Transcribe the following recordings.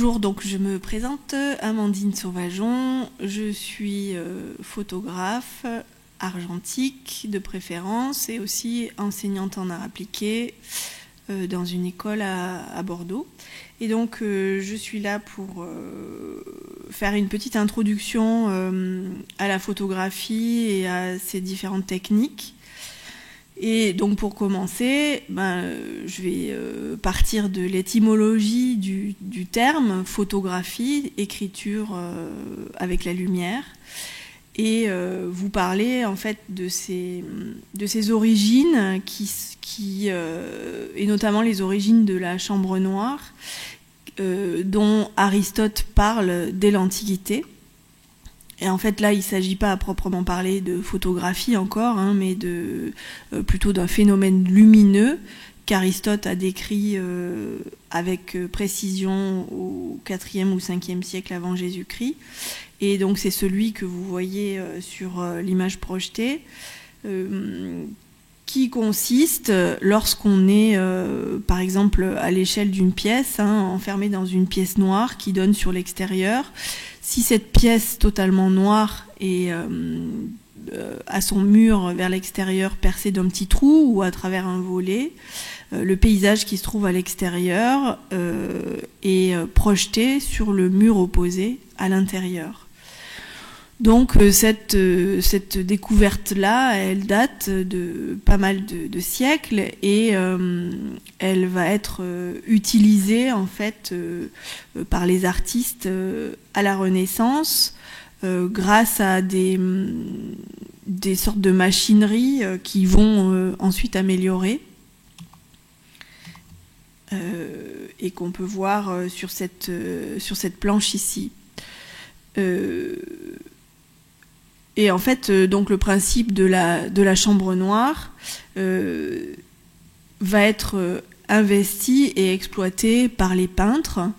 Bonjour, donc je me présente, Amandine Sauvageon, je suis photographe argentique de préférence et aussi enseignante en art appliqué dans une école à Bordeaux. Et donc je suis là pour faire une petite introduction à la photographie et à ses différentes techniques. Et donc pour commencer, je vais partir de l'étymologie du terme photographie, écriture avec la lumière, et vous parler en fait de ses origines et notamment les origines de la chambre noire dont Aristote parle dès l'Antiquité. Et en fait, là, il ne s'agit pas à proprement parler de photographie encore, mais plutôt d'un phénomène lumineux qu'Aristote a décrit avec précision au IVe ou Ve siècle avant Jésus-Christ. Et donc, c'est celui que vous voyez sur l'image projetée, qui consiste, lorsqu'on est, par exemple, à l'échelle d'une pièce, enfermé dans une pièce noire qui donne sur l'extérieur. Si cette pièce totalement noire est à son mur vers l'extérieur percé d'un petit trou ou à travers un volet, le paysage qui se trouve à l'extérieur est projeté sur le mur opposé à l'intérieur. Donc cette découverte-là, elle date de pas mal de siècles et elle va être utilisée en fait par les artistes à la Renaissance grâce à des sortes de machineries qui vont ensuite améliorer et qu'on peut voir sur cette planche ici. Et en fait, donc le principe de la chambre noire va être investi et exploité par les peintres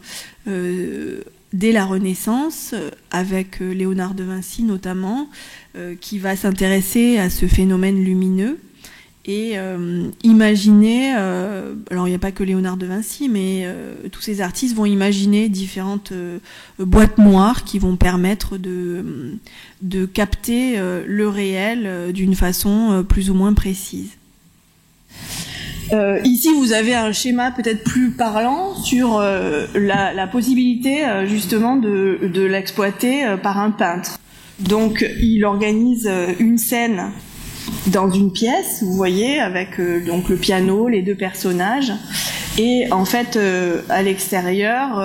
dès la Renaissance, avec Léonard de Vinci notamment, qui va s'intéresser à ce phénomène lumineux et imaginer, alors il n'y a pas que Léonard de Vinci, mais tous ces artistes vont imaginer différentes boîtes noires qui vont permettre de capter le réel d'une façon plus ou moins précise. Ici, vous avez un schéma peut-être plus parlant sur la possibilité justement de l'exploiter par un peintre. Donc, il organise une scène dans une pièce, vous voyez, avec donc le piano, les deux personnages, et en fait à l'extérieur,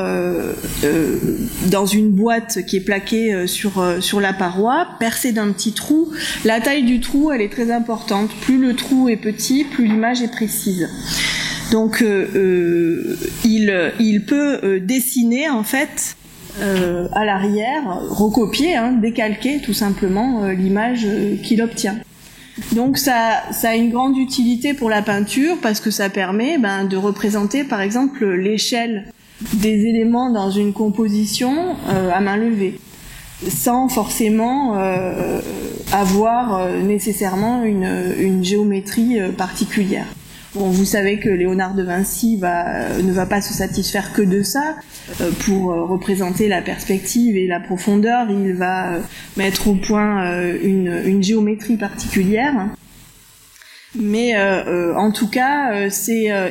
dans une boîte qui est plaquée sur la paroi, percée d'un petit trou. La taille du trou, elle est très importante. Plus le trou est petit, plus l'image est précise. Donc il peut dessiner en fait à l'arrière, recopier, décalquer tout simplement l'image qu'il obtient. Donc ça a une grande utilité pour la peinture parce que ça permet de représenter par exemple l'échelle des éléments dans une composition à main levée, sans forcément avoir nécessairement une géométrie particulière. Bon, vous savez que Léonard de Vinci ne va pas se satisfaire que de ça. Pour représenter la perspective et la profondeur, il va mettre au point une géométrie particulière. Mais en tout cas,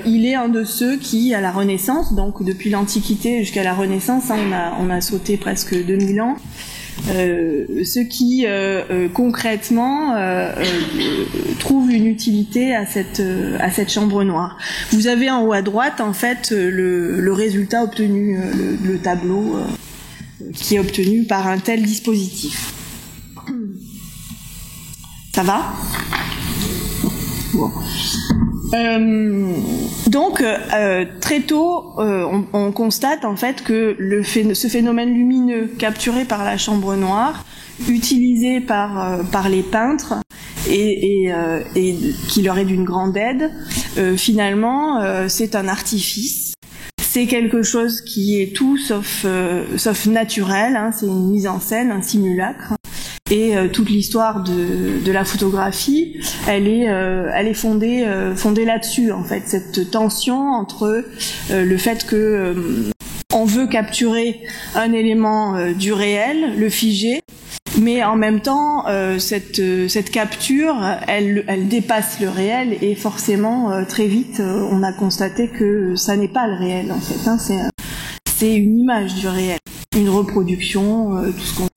il est un de ceux qui, à la Renaissance, donc depuis l'Antiquité jusqu'à la Renaissance, on a sauté presque 2000 ans, ceux qui concrètement trouvent une utilité à cette chambre noire. Vous avez en haut à droite en fait le résultat obtenu, le tableau qui est obtenu par un tel dispositif. Ça va ? Bon. Donc très tôt on constate en fait que ce phénomène lumineux capturé par la chambre noire, utilisé par les peintres et qui leur est d'une grande aide, finalement c'est un artifice. C'est quelque chose qui est tout sauf naturel, c'est une mise en scène, un simulacre. Et toute l'histoire de la photographie, elle est fondée là-dessus en fait, cette tension entre le fait que on veut capturer un élément du réel, le figé, mais en même temps, cette capture, elle dépasse le réel et forcément, très vite, on a constaté que ça n'est pas le réel en fait. Hein, c'est une image du réel, une reproduction, tout ce qu'on...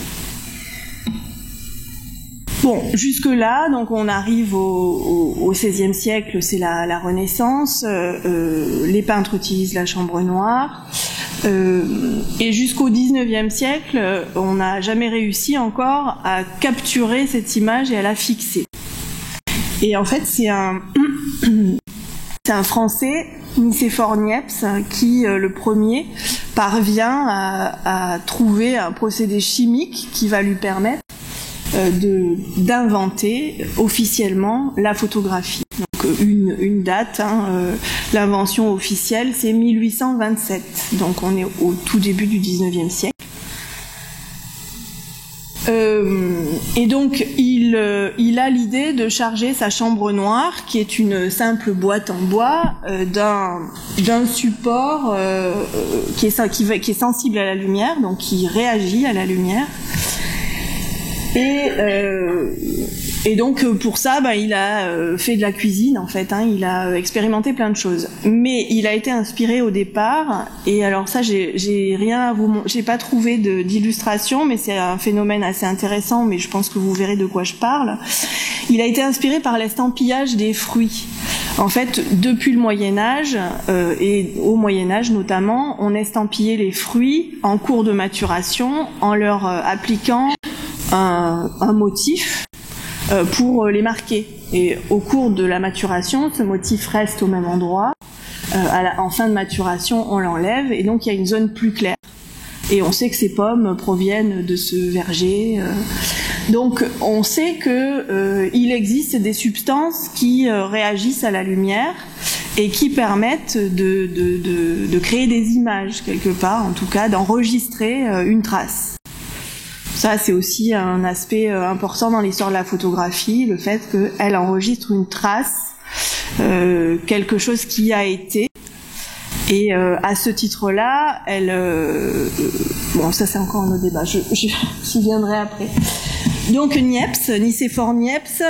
Bon, jusque-là, donc on arrive au XVIe siècle, c'est la Renaissance, les peintres utilisent la chambre noire, et jusqu'au XIXe siècle, on n'a jamais réussi encore à capturer cette image et à la fixer. Et en fait, c'est un Français, Nicéphore Niepce, qui, le premier, parvient à trouver un procédé chimique qui va lui permettre d'inventer officiellement la photographie. Donc une date, l'invention officielle, c'est 1827. Donc on est au tout début du 19e siècle. Et donc il a l'idée de charger sa chambre noire, qui est une simple boîte en bois, d'un support qui est sensible à la lumière, donc qui réagit à la lumière. Et donc pour ça, il a fait de la cuisine en fait. Il a expérimenté plein de choses. Mais il a été inspiré au départ. Et alors ça, j'ai pas trouvé d'illustration, mais c'est un phénomène assez intéressant. Mais je pense que vous verrez de quoi je parle. Il a été inspiré par l'estampillage des fruits. En fait, depuis le Moyen Âge et au Moyen Âge notamment, on estampillait les fruits en cours de maturation en leur appliquant un motif pour les marquer. Et au cours de la maturation, ce motif reste au même endroit. En fin de maturation, on l'enlève et donc il y a une zone plus claire. Et on sait que ces pommes proviennent de ce verger. Donc on sait que il existe des substances qui réagissent à la lumière et qui permettent de créer des images quelque part, en tout cas d'enregistrer une trace. Ça, c'est aussi un aspect important dans l'histoire de la photographie, le fait qu'elle enregistre une trace, quelque chose qui a été. Et à ce titre-là, bon, ça c'est encore un autre débat, j'y viendrai après. Donc Nicéphore Niepce,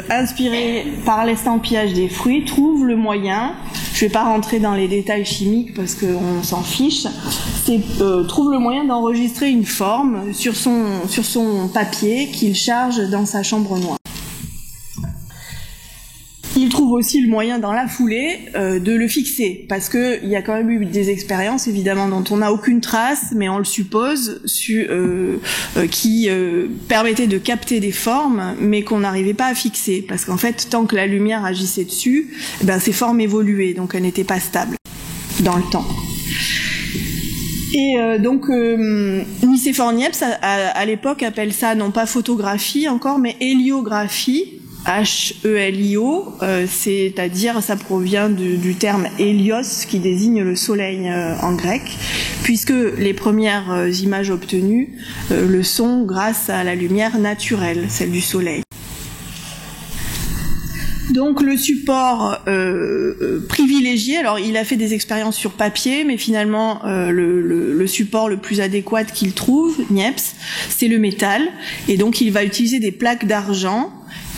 inspiré par l'estampillage des fruits, trouve le moyen, je ne vais pas rentrer dans les détails chimiques parce qu'on s'en fiche, trouve le moyen d'enregistrer une forme sur son papier qu'il charge dans sa chambre noire. Il trouve aussi le moyen dans la foulée de le fixer, parce que il y a quand même eu des expériences évidemment dont on n'a aucune trace, mais on le suppose, qui permettaient de capter des formes, mais qu'on n'arrivait pas à fixer, parce qu'en fait, tant que la lumière agissait dessus, ces formes évoluaient, donc elles n'étaient pas stables dans le temps. Et donc Nicéphore Niepce à l'époque appelle ça non pas photographie encore, mais héliographie. H-E-L-I-O, c'est-à-dire ça provient du terme hélios qui désigne le soleil en grec, puisque les premières images obtenues le sont grâce à la lumière naturelle, celle du soleil. Donc le support privilégié, alors il a fait des expériences sur papier, mais finalement le support le plus adéquat qu'il trouve, Niepce, c'est le métal, et donc il va utiliser des plaques d'argent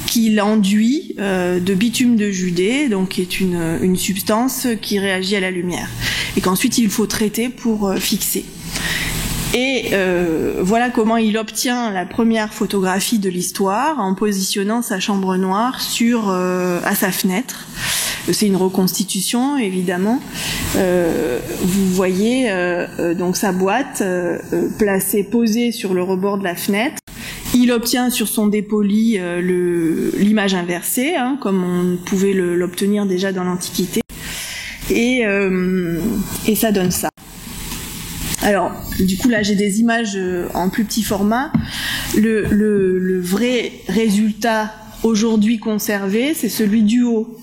qu'il enduit de bitume de Judée, donc qui est une substance qui réagit à la lumière, et qu'ensuite il faut traiter pour fixer. Et voilà comment il obtient la première photographie de l'histoire en positionnant sa chambre noire à sa fenêtre. C'est une reconstitution évidemment. Vous voyez donc sa boîte posée sur le rebord de la fenêtre. Il obtient sur son dépoli l'image inversée, comme on pouvait l'obtenir déjà dans l'Antiquité, et ça donne ça. Alors, du coup là j'ai des images en plus petit format. Le vrai résultat aujourd'hui conservé, c'est celui du haut.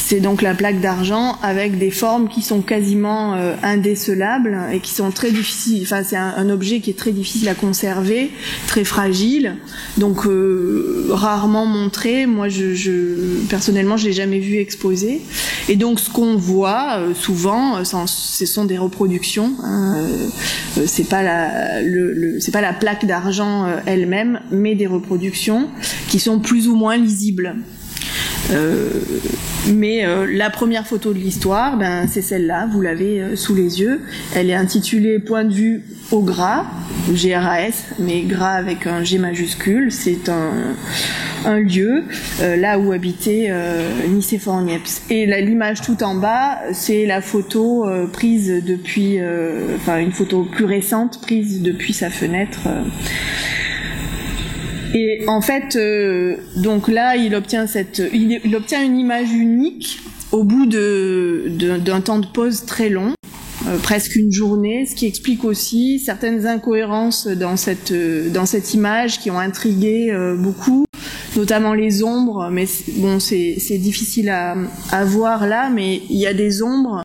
C'est donc la plaque d'argent avec des formes qui sont quasiment indécelables et qui sont très difficiles. Enfin, c'est un objet qui est très difficile à conserver, très fragile, donc rarement montré. Moi, personnellement, je l'ai jamais vu exposé. Et donc, ce qu'on voit souvent, ce sont des reproductions. C'est pas la plaque d'argent elle-même, mais des reproductions qui sont plus ou moins lisibles. Mais la première photo de l'histoire, c'est celle-là, vous l'avez sous les yeux. Elle est intitulée Point de vue au Gras, G-R-A-S, mais Gras avec un G majuscule. C'est un lieu, là où habitait Nicéphore Niepce. Et l'image tout en bas, c'est la photo prise depuis, une photo plus récente, prise depuis sa fenêtre. Et en fait, donc là, il obtient une image unique au bout d'un temps de pause très long, presque une journée, ce qui explique aussi certaines incohérences dans cette image qui ont intrigué beaucoup, notamment les ombres. Mais bon, c'est difficile à voir là, mais il y a des ombres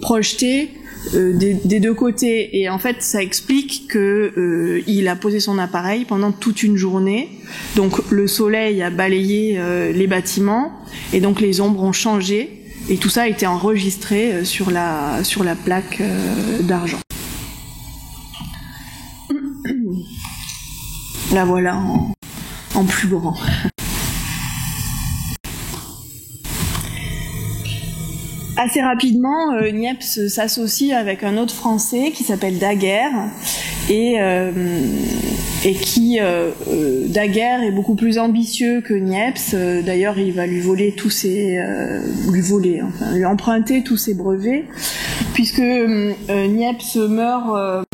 projetées des deux côtés, et en fait ça explique que il a posé son appareil pendant toute une journée, donc le soleil a balayé les bâtiments et donc les ombres ont changé, et tout ça a été enregistré sur la plaque d'argent. La voilà en plus grand. Assez rapidement, Niepce s'associe avec un autre Français qui s'appelle Daguerre, et qui Daguerre est beaucoup plus ambitieux que Niepce. D'ailleurs, il va lui emprunter tous ses brevets, puisque Niepce meurt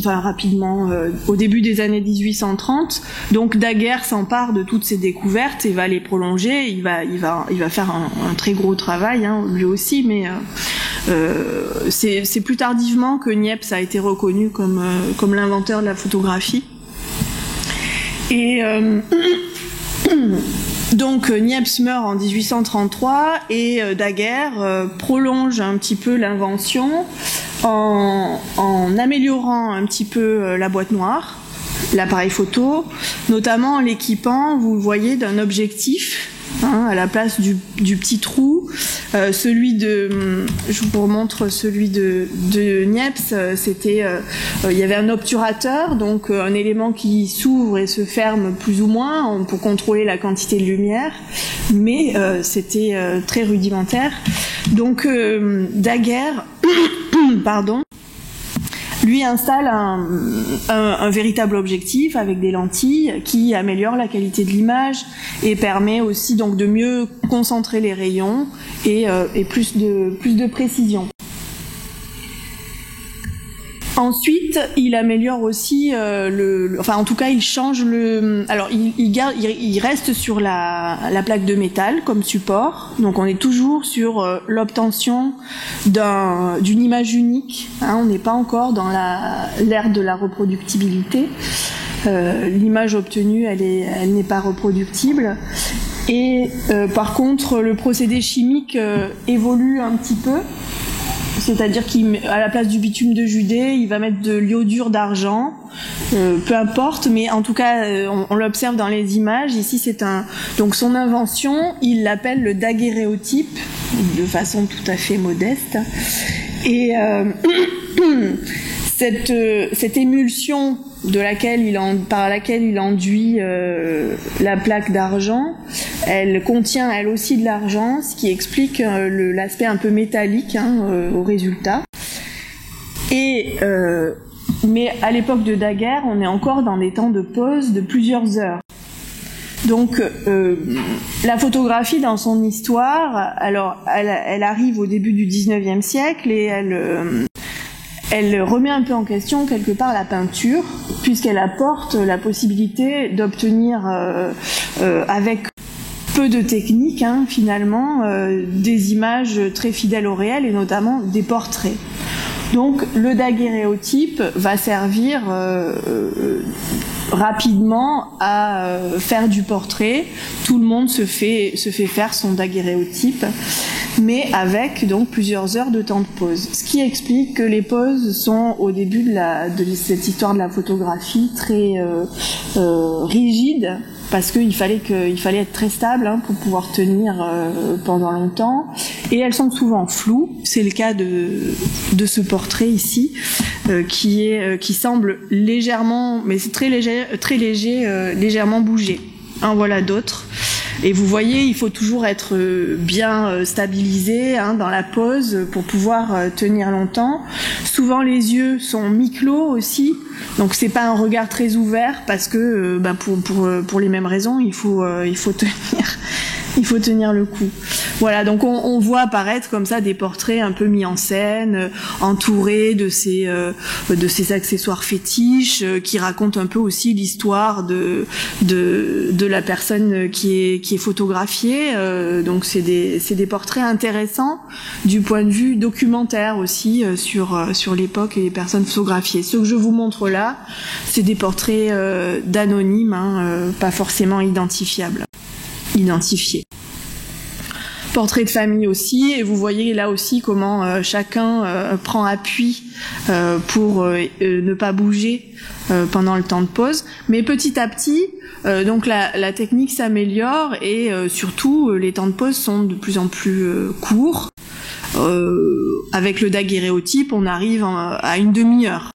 rapidement, au début des années 1830. Donc Daguerre s'empare de toutes ces découvertes et va les prolonger. Il va faire un très gros travail, lui aussi, mais c'est plus tardivement que Niepce a été reconnu comme l'inventeur de la photographie. Et donc Niepce meurt en 1833 et Daguerre prolonge un petit peu l'invention en améliorant un petit peu la boîte noire, l'appareil photo, notamment en l'équipant, vous le voyez, d'un objectif, à la place du petit trou. Je vous remontre celui de Niepce, il y avait un obturateur, donc un élément qui s'ouvre et se ferme plus ou moins pour contrôler la quantité de lumière, mais c'était très rudimentaire. Donc Daguerre lui installe un véritable objectif avec des lentilles qui améliore la qualité de l'image et permet aussi donc de mieux concentrer les rayons et plus de précision. Ensuite, il améliore aussi en tout cas, il change alors il reste sur la plaque de métal comme support. Donc on est toujours sur l'obtention d'une image unique. On n'est pas encore dans l'ère de la reproductibilité. L'image obtenue, elle n'est pas reproductible. Et par contre, le procédé chimique évolue un petit peu. C'est-à-dire qu'à la place du bitume de Judée, il va mettre de l'iodure d'argent, peu importe, mais en tout cas, on l'observe dans les images. Ici, donc son invention, il l'appelle le daguerréotype, de façon tout à fait modeste. Et cette émulsion par laquelle il enduit la plaque d'argent, elle contient elle aussi de l'argent, ce qui explique l'aspect un peu métallique au résultat. Mais à l'époque de Daguerre, on est encore dans des temps de pause de plusieurs heures. Donc la photographie dans son histoire, alors elle arrive au début du 19e siècle et elle remet un peu en question quelque part la peinture, puisqu'elle apporte la possibilité d'obtenir avec peu de technique finalement des images très fidèles au réel et notamment des portraits. Donc le daguerréotype va servir rapidement à faire du portrait. Tout le monde se fait faire son daguerréotype, mais avec donc plusieurs heures de temps de pause. Ce qui explique que les pauses sont au début de cette histoire de la photographie très rigides, parce qu'il fallait être très stable pour pouvoir tenir pendant longtemps, et elles sont souvent floues. C'est le cas de ce portrait ici, qui semble légèrement, mais c'est très léger, légèrement bougé. Voilà d'autres. Et vous voyez, il faut toujours être bien stabilisé dans la pose pour pouvoir tenir longtemps. Souvent les yeux sont mi-clos aussi, donc c'est pas un regard très ouvert, parce que pour les mêmes raisons, il faut tenir le coup. Voilà, donc on voit apparaître comme ça des portraits un peu mis en scène, entourés de ces accessoires fétiches, qui racontent un peu aussi l'histoire de la personne qui est photographiée. Donc c'est des portraits intéressants du point de vue documentaire aussi, sur l'époque et les personnes photographiées. Ce que je vous montre là, c'est des portraits d'anonymes, pas forcément identifiés. Portrait de famille aussi, et vous voyez là aussi comment chacun prend appui pour ne pas bouger pendant le temps de pause. Mais petit à petit, donc la technique s'améliore, et surtout les temps de pause sont de plus en plus courts. Avec le daguerréotype, on arrive à une demi-heure.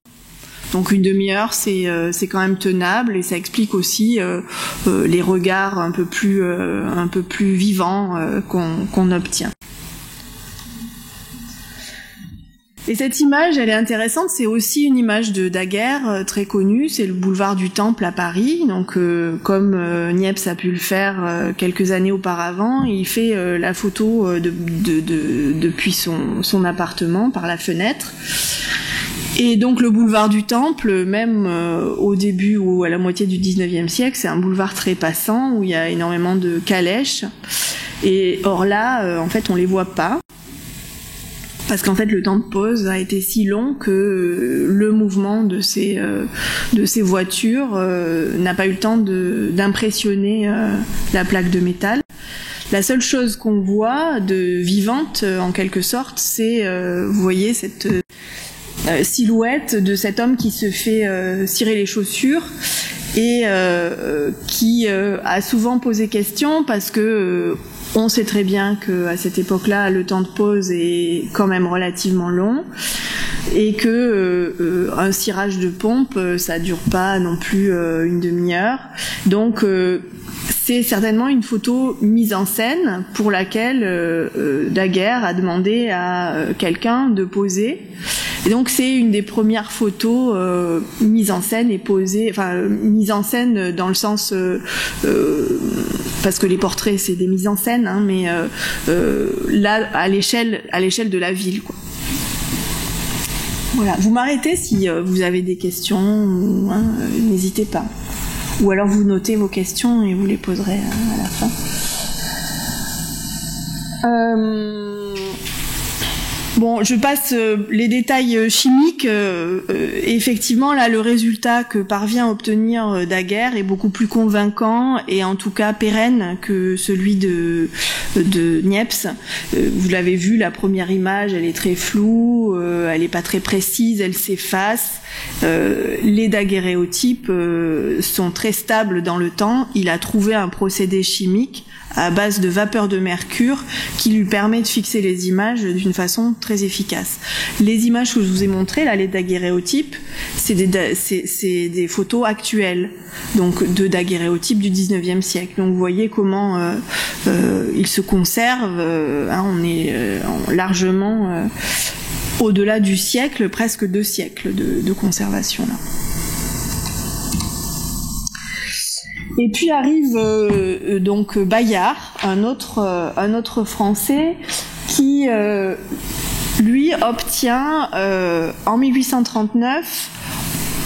Donc une demi-heure, c'est quand même tenable, et ça explique aussi les regards un peu plus vivants qu'on obtient. Et cette image, elle est intéressante. C'est aussi une image de daguerre très connue. C'est le boulevard du Temple à Paris. Donc, comme Niepce a pu le faire quelques années auparavant, il fait la photo depuis son appartement par la fenêtre. Et donc le boulevard du Temple, même au début ou à la moitié du 19e siècle, c'est un boulevard très passant où il y a énormément de calèches. Et or là, en fait, on les voit pas, parce qu'en fait le temps de pause a été si long que le mouvement de ces voitures n'a pas eu le temps d'impressionner la plaque de métal. La seule chose qu'on voit de vivante, en quelque sorte, c'est, vous voyez, cette silhouette de cet homme qui se fait cirer les chaussures, et qui a souvent posé question, parce que on sait très bien qu'à cette époque-là, le temps de pause est quand même relativement long, et que un cirage de pompe, ça dure pas non plus une demi-heure. Donc c'est certainement une photo mise en scène pour laquelle Daguerre a demandé à quelqu'un de poser. Et donc c'est une des premières photos mises en scène et posées, mise en scène dans le sens parce que les portraits c'est des mises en scène, mais là à l'échelle de la ville, quoi. Voilà, vous m'arrêtez si vous avez des questions, n'hésitez pas. Ou alors vous notez vos questions et vous les poserez à la fin. Bon, je passe les détails chimiques. Effectivement, là, le résultat que parvient à obtenir Daguerre est beaucoup plus convaincant et en tout cas pérenne que celui de Niepce. Vous l'avez vu, la première image, elle est très floue, elle n'est pas très précise, elle s'efface. Les daguerréotypes sont très stables dans le temps. Il a trouvé un procédé chimique à base de vapeur de mercure qui lui permet de fixer les images d'une façon très efficace. Les images que je vous ai montrées, là, les daguerréotypes, c'est des photos actuelles, donc de daguerréotypes du 19e siècle. Donc vous voyez comment ils se conservent, on est largement au-delà du siècle, presque 2 siècles de conservation là. Et puis arrive donc Bayard, un autre Français qui lui obtient en 1839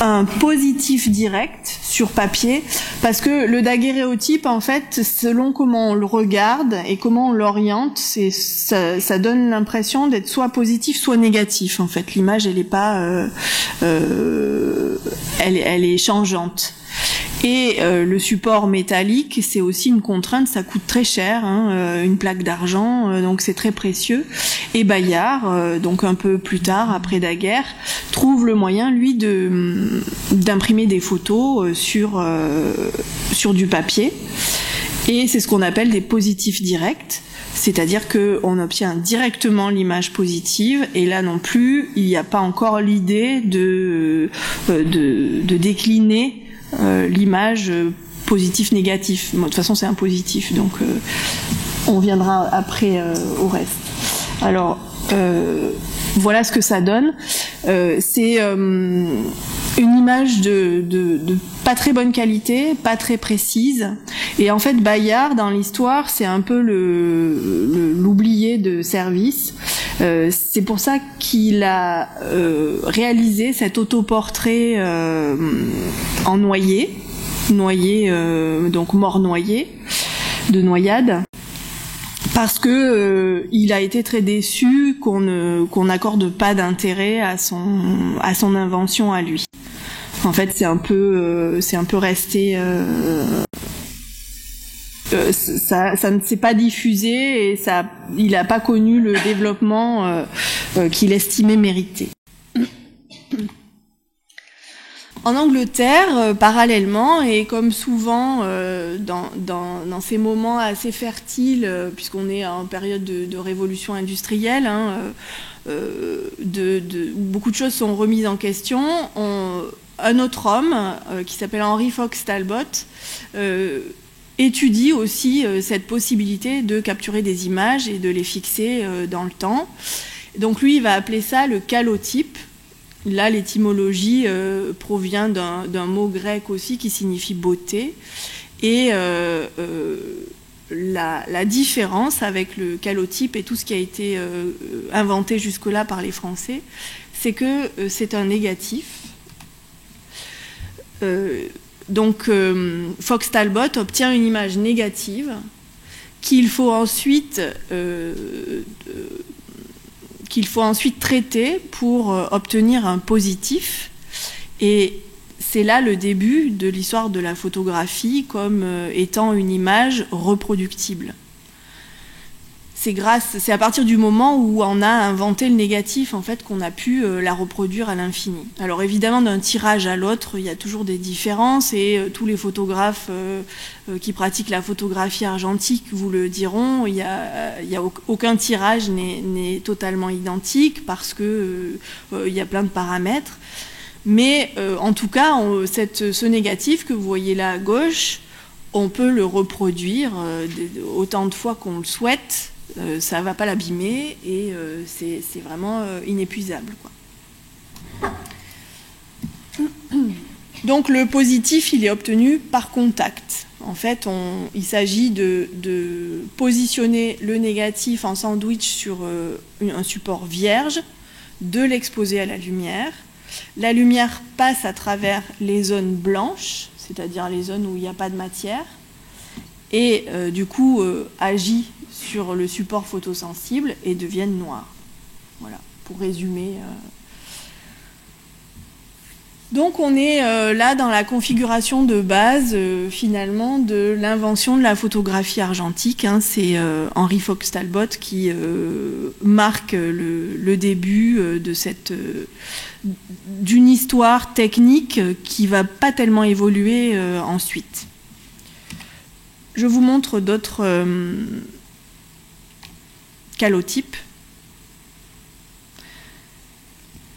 un positif direct sur papier, parce que le daguerréotype, en fait, selon comment on le regarde et comment on l'oriente, ça donne l'impression d'être soit positif, soit négatif. En fait, l'image, elle est pas, elle est changeante. Et le support métallique, c'est aussi une contrainte, ça coûte très cher, hein, une plaque d'argent, donc c'est très précieux. Et Bayard, donc un peu plus tard, après la guerre, trouve le moyen, lui, d'imprimer des photos sur du papier. Et c'est ce qu'on appelle des positifs directs. C'est-à-dire qu'on obtient directement l'image positive, et là non plus, il n'y a pas encore l'idée de décliner l'image positif-négatif. De toute façon, c'est un positif, donc on viendra après au reste. Alors, voilà ce que ça donne. C'est une image de pas très bonne qualité, pas très précise. Et en fait, Bayard, dans l'histoire, c'est un peu l'oublié de service. C'est pour ça qu'il a réalisé cet autoportrait en noyé, donc mort noyé, de noyade, parce que il a été très déçu qu'on n'accorde pas d'intérêt à son invention à lui. En fait, c'est un peu resté. Ça ne s'est pas diffusé et il n'a pas connu le développement qu'il estimait mériter. En Angleterre, parallèlement, et comme souvent dans ces moments assez fertiles, puisqu'on est en période de révolution industrielle, hein, où beaucoup de choses sont remises en question, un autre homme qui s'appelle Henry Fox Talbot étudie aussi cette possibilité de capturer des images et de les fixer dans le temps. Donc lui, il va appeler ça le calotype. Là, l'étymologie provient d'un mot grec aussi qui signifie beauté. Et la différence avec le calotype et tout ce qui a été inventé jusque-là par les Français, c'est que c'est un négatif. Donc, Fox Talbot obtient une image négative qu'il faut ensuite traiter pour obtenir un positif. Et c'est là le début de l'histoire de la photographie comme étant une image reproductible. C'est à partir du moment où on a inventé le négatif en fait qu'on a pu la reproduire à l'infini. Alors évidemment, d'un tirage à l'autre, il y a toujours des différences et tous les photographes qui pratiquent la photographie argentique vous le diront. Il y a aucun tirage n'est totalement identique parce que il y a plein de paramètres. Mais en tout cas, ce négatif que vous voyez là à gauche, on peut le reproduire autant de fois qu'on le souhaite. Ça ne va pas l'abîmer et c'est vraiment inépuisable, quoi. Donc le positif, il est obtenu par contact. En fait, il s'agit de positionner le négatif en sandwich sur un support vierge, de l'exposer à la lumière. La lumière passe à travers les zones blanches, c'est-à-dire les zones où il n'y a pas de matière, et du coup agit sur le support photosensible et deviennent noirs. Voilà, pour résumer. Donc on est là dans la configuration de base finalement de l'invention de la photographie argentique. Hein. C'est Henry Fox Talbot qui marque le début d'une histoire technique qui va pas tellement évoluer ensuite. Je vous montre d'autres calotypes.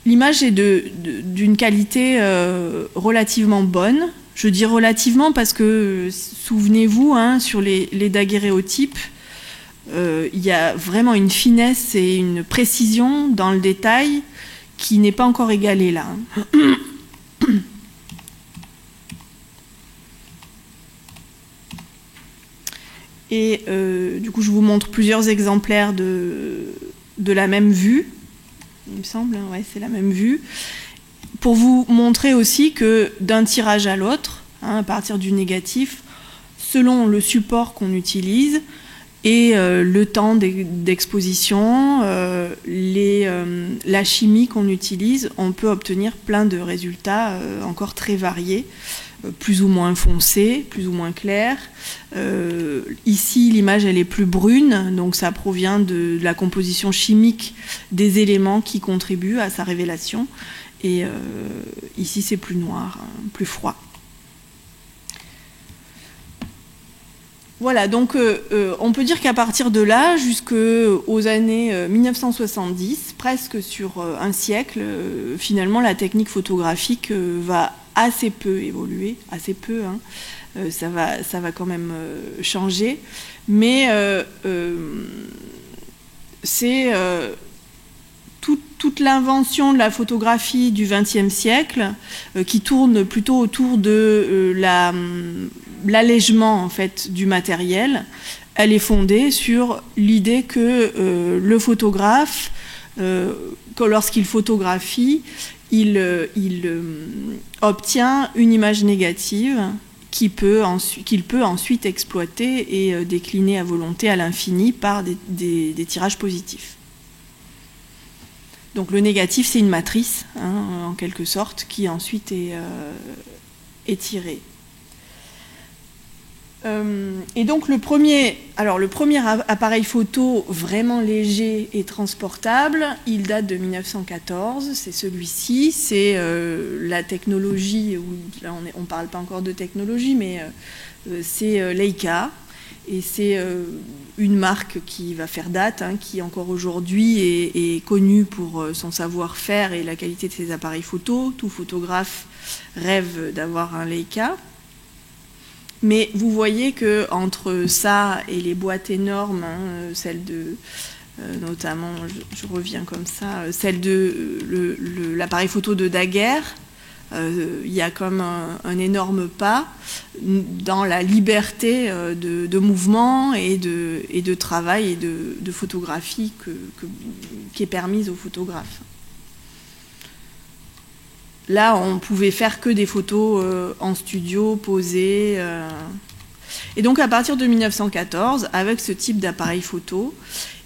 L'image est d'une qualité relativement bonne. Je dis relativement parce que, souvenez-vous, hein, sur les daguerréotypes, il y a vraiment une finesse et une précision dans le détail qui n'est pas encore égalée là. Et du coup, je vous montre plusieurs exemplaires de la même vue. Il me semble, hein, ouais, c'est la même vue. Pour vous montrer aussi que d'un tirage à l'autre, hein, à partir du négatif, selon le support qu'on utilise et le temps d'exposition, la chimie qu'on utilise, on peut obtenir plein de résultats encore très variés plus ou moins foncé, plus ou moins clair. Ici, l'image elle est plus brune, donc ça provient de la composition chimique des éléments qui contribuent à sa révélation. Et ici, c'est plus noir, plus froid. Voilà, donc on peut dire qu'à partir de là, jusqu'aux années 1970, presque sur un siècle, finalement, la technique photographique va assez peu évoluer, assez peu, hein. Ça va quand même changer, mais c'est toute l'invention de la photographie du XXe siècle qui tourne plutôt autour de l'allègement en fait, du matériel. Elle est fondée sur l'idée que le photographe, lorsqu'il photographie, il obtient une image négative qu'il peut ensuite exploiter et décliner à volonté à l'infini par des tirages positifs. Donc le négatif, c'est une matrice, hein, en quelque sorte, qui ensuite est tirée. Et donc le premier appareil photo vraiment léger et transportable, il date de 1914, c'est celui-ci, c'est la technologie, là on ne parle pas encore de technologie, mais c'est Leica, et c'est une marque qui va faire date, hein, qui encore aujourd'hui est connue pour son savoir-faire et la qualité de ses appareils photo. Tout photographe rêve d'avoir un Leica. Mais vous voyez qu'entre ça et les boîtes énormes, hein, celle de, notamment, je reviens comme ça, celle de l'appareil photo de Daguerre, il y a comme un énorme pas dans la liberté de mouvement et de travail et de photographie qui est permise aux photographes. Là, on pouvait faire que des photos en studio, posées. Et donc, à partir de 1914, avec ce type d'appareil photo,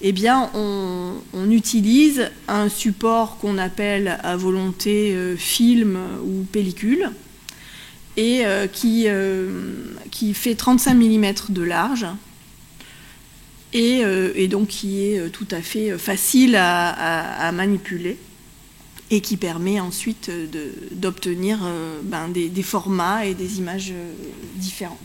eh bien, on utilise un support qu'on appelle à volonté film ou pellicule, et qui fait 35 mm de large, et donc qui est tout à fait facile à manipuler, et qui permet ensuite d'obtenir des formats et des images différentes.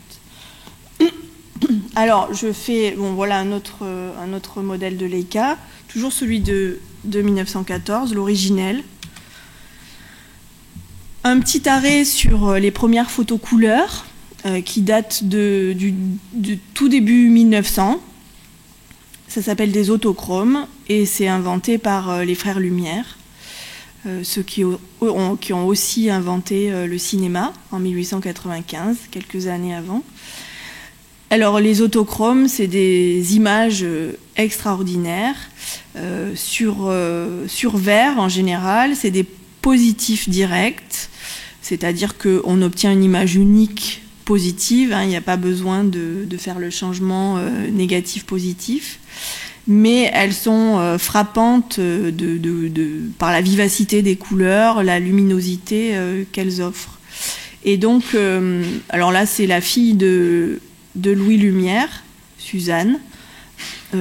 Alors, je fais, voilà un autre modèle de Leica, toujours celui de 1914, l'originel. Un petit arrêt sur les premières photos couleurs, qui datent du tout début 1900. Ça s'appelle des autochromes, et c'est inventé par les frères Lumière. Ceux qui ont aussi inventé le cinéma en 1895, quelques années avant. Alors les autochromes, c'est des images extraordinaires sur verre en général, c'est des positifs directs, c'est-à-dire qu'on obtient une image unique positive, hein, il n'y a pas besoin de faire le changement négatif-positif. Mais elles sont frappantes par la vivacité des couleurs, la luminosité qu'elles offrent. Et donc, alors là, c'est la fille de Louis Lumière, Suzanne. Je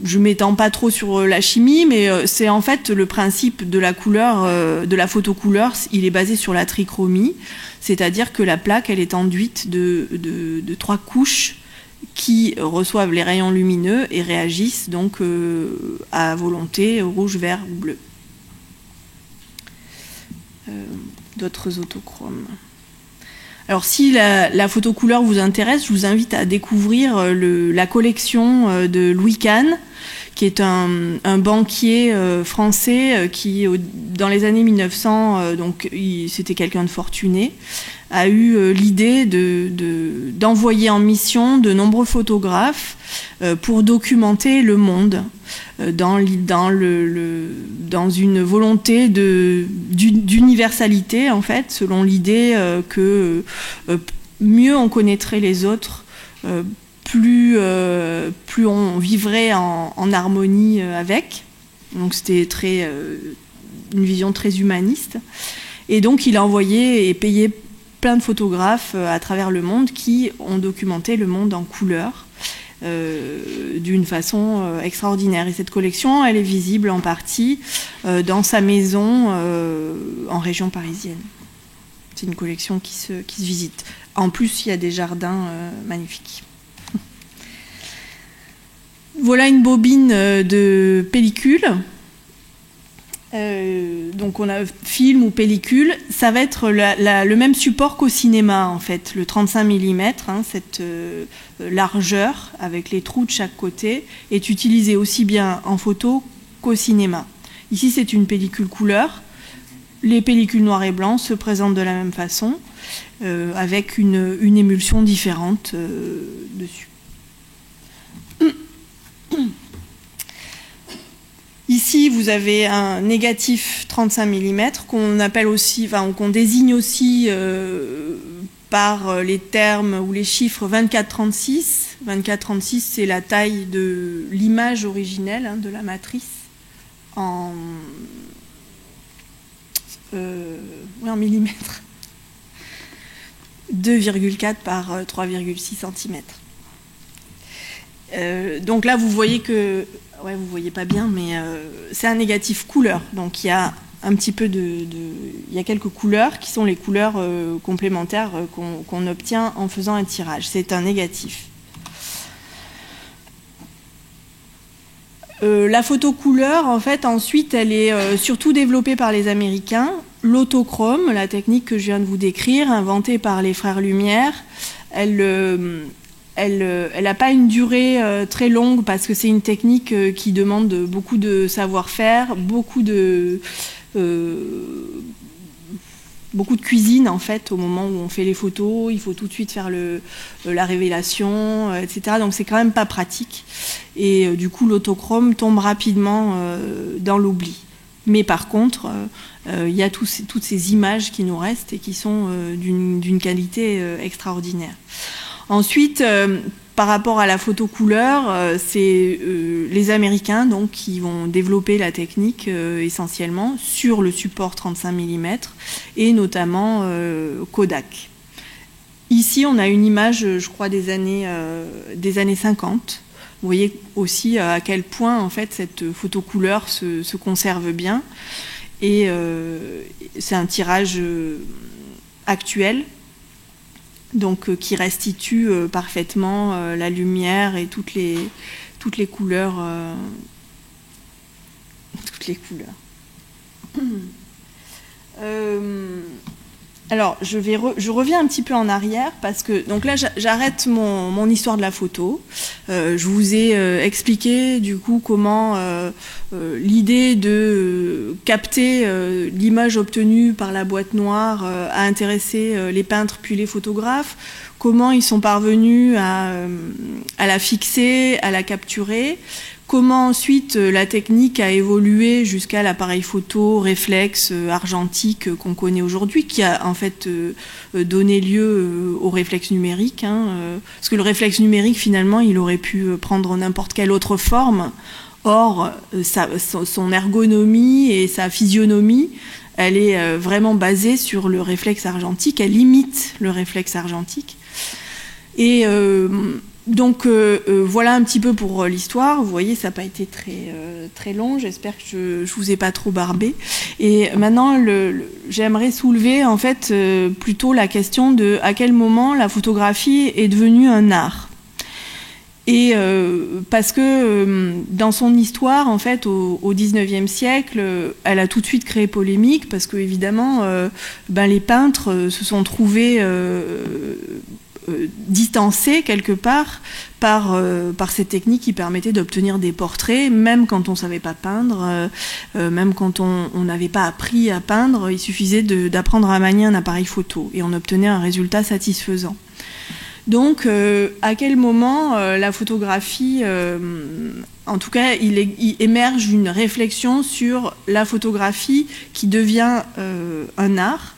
ne m'étends pas trop sur la chimie, mais c'est en fait le principe de la couleur, de la photocouleur, il est basé sur la trichromie, c'est-à-dire que la plaque, elle est enduite de 3 couches qui reçoivent les rayons lumineux et réagissent donc à volonté rouge, vert ou bleu. D'autres autochromes. Alors si la photocouleur vous intéresse, je vous invite à découvrir la collection de Louis Kahn, qui est un banquier français qui, dans les années 1900, donc c'était quelqu'un de fortuné, a eu l'idée d'envoyer en mission de nombreux photographes pour documenter le monde dans une volonté d'universalité, en fait, selon l'idée que mieux on connaîtrait les autres, plus on vivrait en harmonie avec. Donc c'était une vision très humaniste. Et donc il a envoyé et payé plein de photographes à travers le monde qui ont documenté le monde en couleur d'une façon extraordinaire. Et cette collection, elle est visible en partie dans sa maison en région parisienne. C'est une collection qui se visite. En plus, il y a des jardins magnifiques. Voilà une bobine de pellicule. Donc on a film ou pellicule, ça va être le même support qu'au cinéma en fait, le 35 mm, hein, cette largeur avec les trous de chaque côté est utilisée aussi bien en photo qu'au cinéma. Ici c'est une pellicule couleur, les pellicules noir et blanc se présentent de la même façon avec une émulsion différente dessus. Ici, vous avez un négatif 35 mm qu'on appelle aussi, enfin, qu'on désigne aussi par les termes ou les chiffres 24-36. 24-36, c'est la taille de l'image originelle, hein, de la matrice en millimètres. 2,4 par 3,6 cm. Donc là, vous voyez que... Ouais, vous voyez pas bien, mais c'est un négatif couleur. Donc il y a un petit peu il y a quelques couleurs qui sont les couleurs complémentaires qu'on obtient en faisant un tirage. C'est un négatif. La photo couleur, en fait, ensuite, elle est surtout développée par les Américains. L'autochrome, la technique que je viens de vous décrire, inventée par les frères Lumière, elle n'a pas une durée très longue parce que c'est une technique qui demande beaucoup de savoir-faire, beaucoup de cuisine en fait au moment où on fait les photos. Il faut tout de suite faire la révélation, etc. Donc c'est quand même pas pratique. Et du coup l'autochrome tombe rapidement dans l'oubli. Mais par contre, il y a toutes ces images qui nous restent et qui sont d'une qualité extraordinaire. Ensuite, par rapport à la photo couleur, c'est les Américains donc, qui vont développer la technique essentiellement sur le support 35 mm et notamment Kodak. Ici, on a une image, je crois, des années 50. Vous voyez aussi à quel point en fait, cette photo couleur se conserve bien. Et c'est un tirage actuel. Donc, qui restitue parfaitement la lumière et toutes les couleurs. Toutes les couleurs. Alors, je reviens un petit peu en arrière parce que donc là, j'arrête mon histoire de la photo. Je vous ai expliqué du coup comment l'idée de capter l'image obtenue par la boîte noire a intéressé les peintres puis les photographes. Comment ils sont parvenus à la fixer, à la capturer. Comment ensuite la technique a évolué jusqu'à l'appareil photo réflexe argentique qu'on connaît aujourd'hui, qui a en fait donné lieu au réflexe numérique. Hein, parce que le réflexe numérique, finalement, il aurait pu prendre n'importe quelle autre forme. Or, son ergonomie et sa physionomie, elle est vraiment basée sur le réflexe argentique. Elle imite le réflexe argentique. Et... donc voilà un petit peu pour l'histoire. Vous voyez, ça n'a pas été très long. J'espère que je ne vous ai pas trop barbé. Et maintenant, j'aimerais soulever en fait plutôt la question de à quel moment la photographie est devenue un art. Et parce que dans son histoire, en fait, au XIXe siècle, elle a tout de suite créé polémique parce que évidemment, les peintres se sont trouvés distancés quelque part par cette technique qui permettait d'obtenir des portraits, même quand on ne savait pas peindre, même quand on n'avait pas appris à peindre, il suffisait d'apprendre à manier un appareil photo et on obtenait un résultat satisfaisant. Donc, à quel moment la photographie, en tout cas, il émerge une réflexion sur la photographie qui devient un art.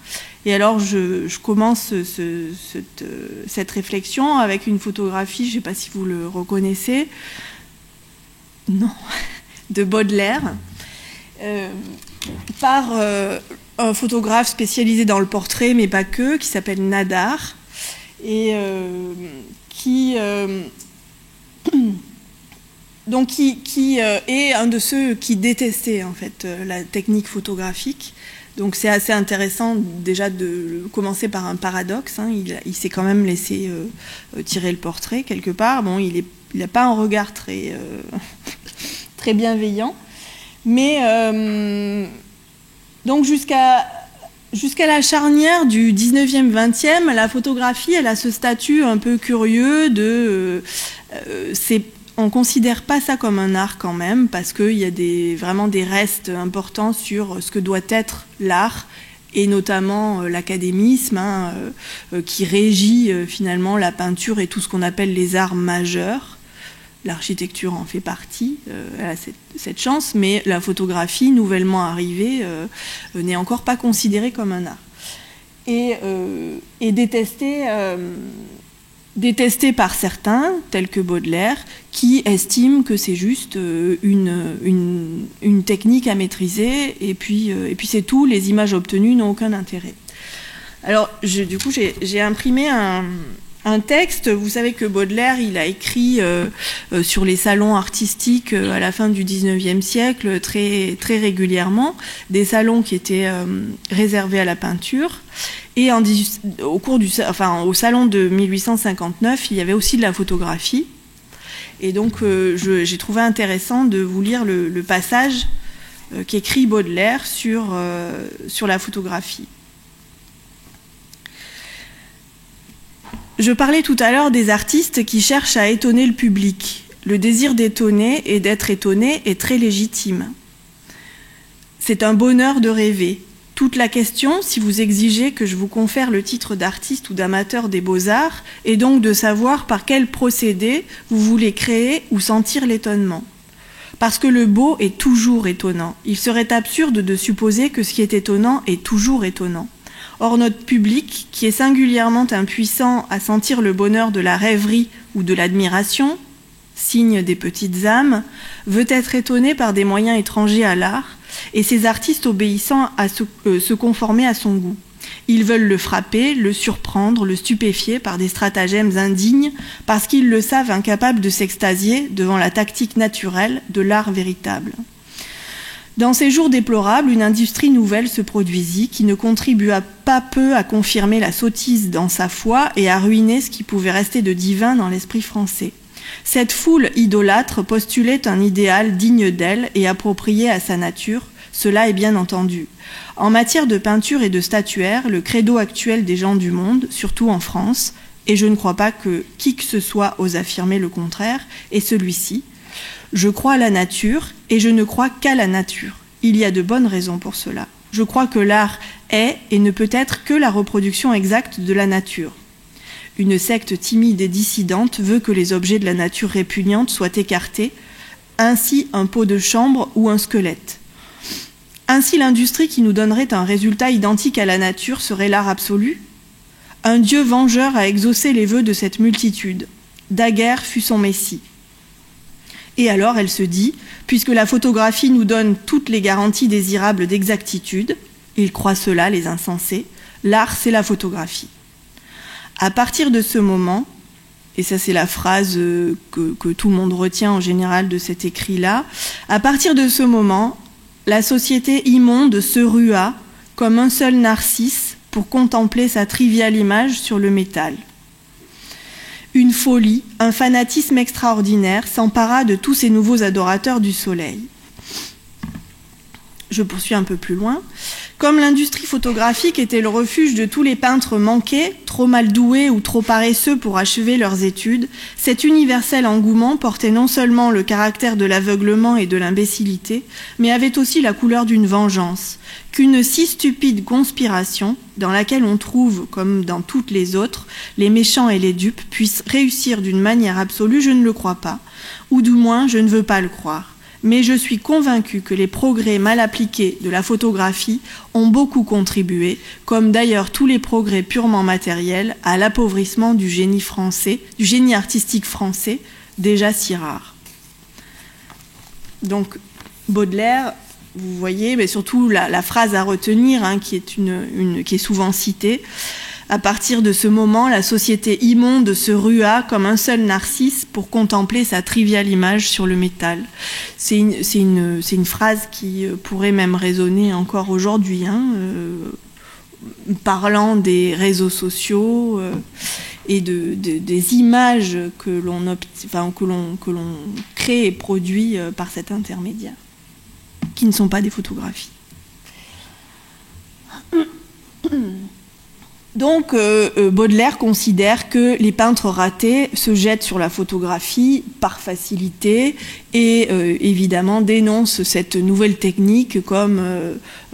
Et alors, je commence cette réflexion avec une photographie, je ne sais pas si vous le reconnaissez, non, de Baudelaire, par un photographe spécialisé dans le portrait, mais pas que, qui s'appelle Nadar, et qui est un de ceux qui détestait en fait la technique photographique. Donc c'est assez intéressant déjà de commencer par un paradoxe. Hein. Il s'est quand même laissé tirer le portrait quelque part. Bon, il n'a pas un regard très, très bienveillant. Mais donc jusqu'à la charnière du 19e, 20e, la photographie, elle a ce statut un peu curieux de... on ne considère pas ça comme un art quand même, parce qu'il y a vraiment des restes importants sur ce que doit être l'art, et notamment l'académisme, hein, qui régit finalement la peinture et tout ce qu'on appelle les arts majeurs. L'architecture en fait partie, elle a cette chance, mais la photographie, nouvellement arrivée, n'est encore pas considérée comme un art. Et détestée par certains, tels que Baudelaire, qui estiment que c'est juste une technique à maîtriser, et puis c'est tout, les images obtenues n'ont aucun intérêt. Alors, du coup, j'ai imprimé un texte. Vous savez que Baudelaire, il a écrit sur les salons artistiques à la fin du 19e siècle très, très régulièrement, des salons qui étaient réservés à la peinture. Et au salon de 1859, il y avait aussi de la photographie. Et donc, j'ai trouvé intéressant de vous lire le passage qu'écrit Baudelaire sur la photographie. Je parlais tout à l'heure des artistes qui cherchent à étonner le public. Le désir d'étonner et d'être étonné est très légitime. C'est un bonheur de rêver. Toute la question, si vous exigez que je vous confère le titre d'artiste ou d'amateur des beaux-arts, est donc de savoir par quel procédé vous voulez créer ou sentir l'étonnement. Parce que le beau est toujours étonnant. Il serait absurde de supposer que ce qui est étonnant est toujours étonnant. Or, notre public, qui est singulièrement impuissant à sentir le bonheur de la rêverie ou de l'admiration, signe des petites âmes, veut être étonné par des moyens étrangers à l'art, et ces artistes obéissant à se conformer à son goût. Ils veulent le frapper, le surprendre, le stupéfier par des stratagèmes indignes, parce qu'ils le savent incapable de s'extasier devant la tactique naturelle de l'art véritable. Dans ces jours déplorables, une industrie nouvelle se produisit qui ne contribua pas peu à confirmer la sottise dans sa foi et à ruiner ce qui pouvait rester de divin dans l'esprit français. Cette foule idolâtre postulait un idéal digne d'elle et approprié à sa nature, cela est bien entendu. En matière de peinture et de statuaire, le credo actuel des gens du monde, surtout en France, et je ne crois pas que qui que ce soit ose affirmer le contraire, est celui-ci. Je crois à la nature et je ne crois qu'à la nature. Il y a de bonnes raisons pour cela. Je crois que l'art est et ne peut être que la reproduction exacte de la nature. Une secte timide et dissidente veut que les objets de la nature répugnante soient écartés, ainsi un pot de chambre ou un squelette. Ainsi l'industrie qui nous donnerait un résultat identique à la nature serait l'art absolu. Un Dieu vengeur a exaucé les vœux de cette multitude. Daguerre fut son messie. Et alors elle se dit, puisque la photographie nous donne toutes les garanties désirables d'exactitude, ils croient cela, les insensés, l'art c'est la photographie. À partir de ce moment, et ça c'est la phrase que tout le monde retient en général de cet écrit-là, à partir de ce moment, la société immonde se rua comme un seul narcisse pour contempler sa triviale image sur le métal. Une folie, un fanatisme extraordinaire s'empara de tous ces nouveaux adorateurs du soleil. Je poursuis un peu plus loin. Comme l'industrie photographique était le refuge de tous les peintres manqués, trop mal doués ou trop paresseux pour achever leurs études, cet universel engouement portait non seulement le caractère de l'aveuglement et de l'imbécilité, mais avait aussi la couleur d'une vengeance, qu'une si stupide conspiration, dans laquelle on trouve, comme dans toutes les autres, les méchants et les dupes, puisse réussir d'une manière absolue, je ne le crois pas, ou du moins je ne veux pas le croire. Mais je suis convaincue que les progrès mal appliqués de la photographie ont beaucoup contribué, comme d'ailleurs tous les progrès purement matériels, à l'appauvrissement du génie français, du génie artistique français, déjà si rare. Donc Baudelaire vous voyez, mais surtout la phrase à retenir, hein, qui est souvent citée. À partir de ce moment, la société immonde se rua comme un seul narcisse pour contempler sa triviale image sur le métal. C'est une phrase qui pourrait même résonner encore aujourd'hui, hein, parlant des réseaux sociaux et des images que l'on crée et produit par cet intermédiaire, qui ne sont pas des photographies. Donc Baudelaire considère que les peintres ratés se jettent sur la photographie par facilité et évidemment dénonce cette nouvelle technique comme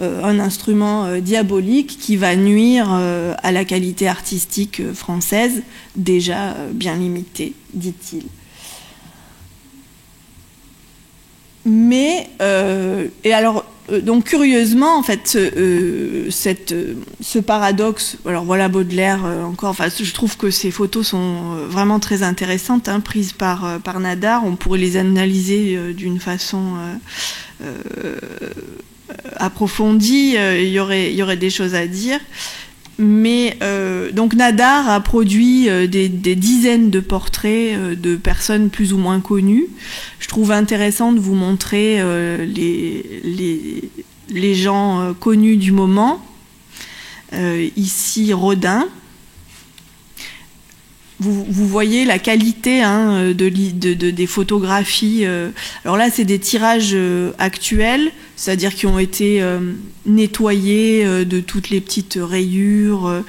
un instrument diabolique qui va nuire à la qualité artistique française, déjà bien limitée, dit-il. Mais, et alors, donc curieusement, en fait, ce paradoxe, alors voilà Baudelaire encore, enfin, je trouve que ces photos sont vraiment très intéressantes, hein, prises par Nadar. On pourrait les analyser d'une façon approfondie, il y aurait des choses à dire. Mais donc Nadar a produit des dizaines de portraits de personnes plus ou moins connues. Je trouve intéressant de vous montrer les gens connus du moment. Ici Rodin. Vous voyez la qualité, hein, des photographies. Alors là, c'est des tirages actuels, c'est-à-dire qui ont été nettoyés de toutes les petites rayures,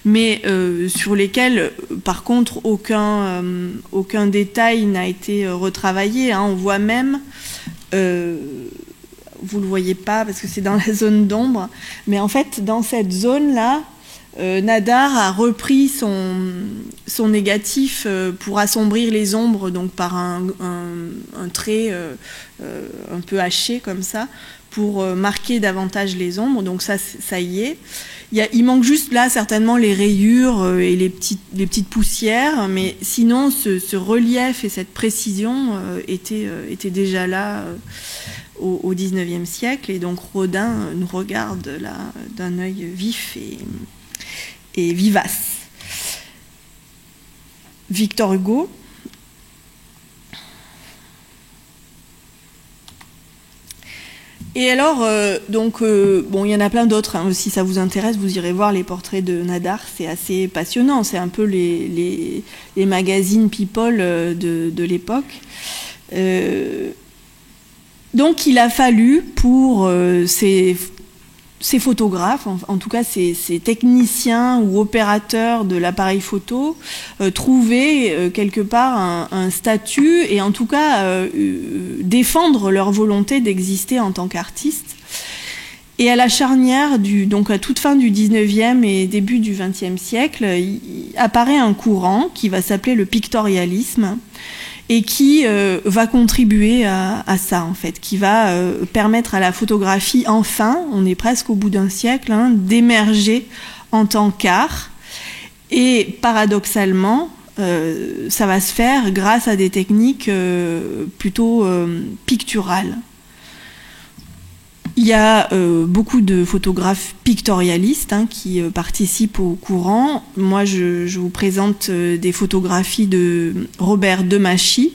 mais sur lesquels, par contre, aucun détail n'a été retravaillé, hein. On voit même, vous ne le voyez pas parce que c'est dans la zone d'ombre, mais en fait, dans cette zone-là, Nadar a repris son négatif pour assombrir les ombres, donc par un trait un peu haché comme ça, pour marquer davantage les ombres. Donc ça y est. Il manque juste là certainement les rayures et les petites poussières, mais sinon ce relief et cette précision étaient déjà là au XIXe siècle. Et donc Rodin nous regarde là d'un œil vif et vivace. Victor Hugo. Et alors, bon, il y en a plein d'autres, hein, si ça vous intéresse, vous irez voir les portraits de Nadar, c'est assez passionnant, c'est un peu les magazines People de l'époque. Donc il a fallu pour ces photographes, en tout cas ces techniciens ou opérateurs de l'appareil photo, trouver quelque part un statut et en tout cas défendre leur volonté d'exister en tant qu'artistes. Et à la charnière, donc à toute fin du 19e et début du 20e siècle, il apparaît un courant qui va s'appeler le pictorialisme, et qui va contribuer à ça, en fait, qui va permettre à la photographie, enfin, on est presque au bout d'un siècle, hein, d'émerger en tant qu'art. Et paradoxalement, ça va se faire grâce à des techniques plutôt picturales. Il y a beaucoup de photographes pictorialistes, hein, qui participent au courant. Moi, je vous présente des photographies de Robert Demachy,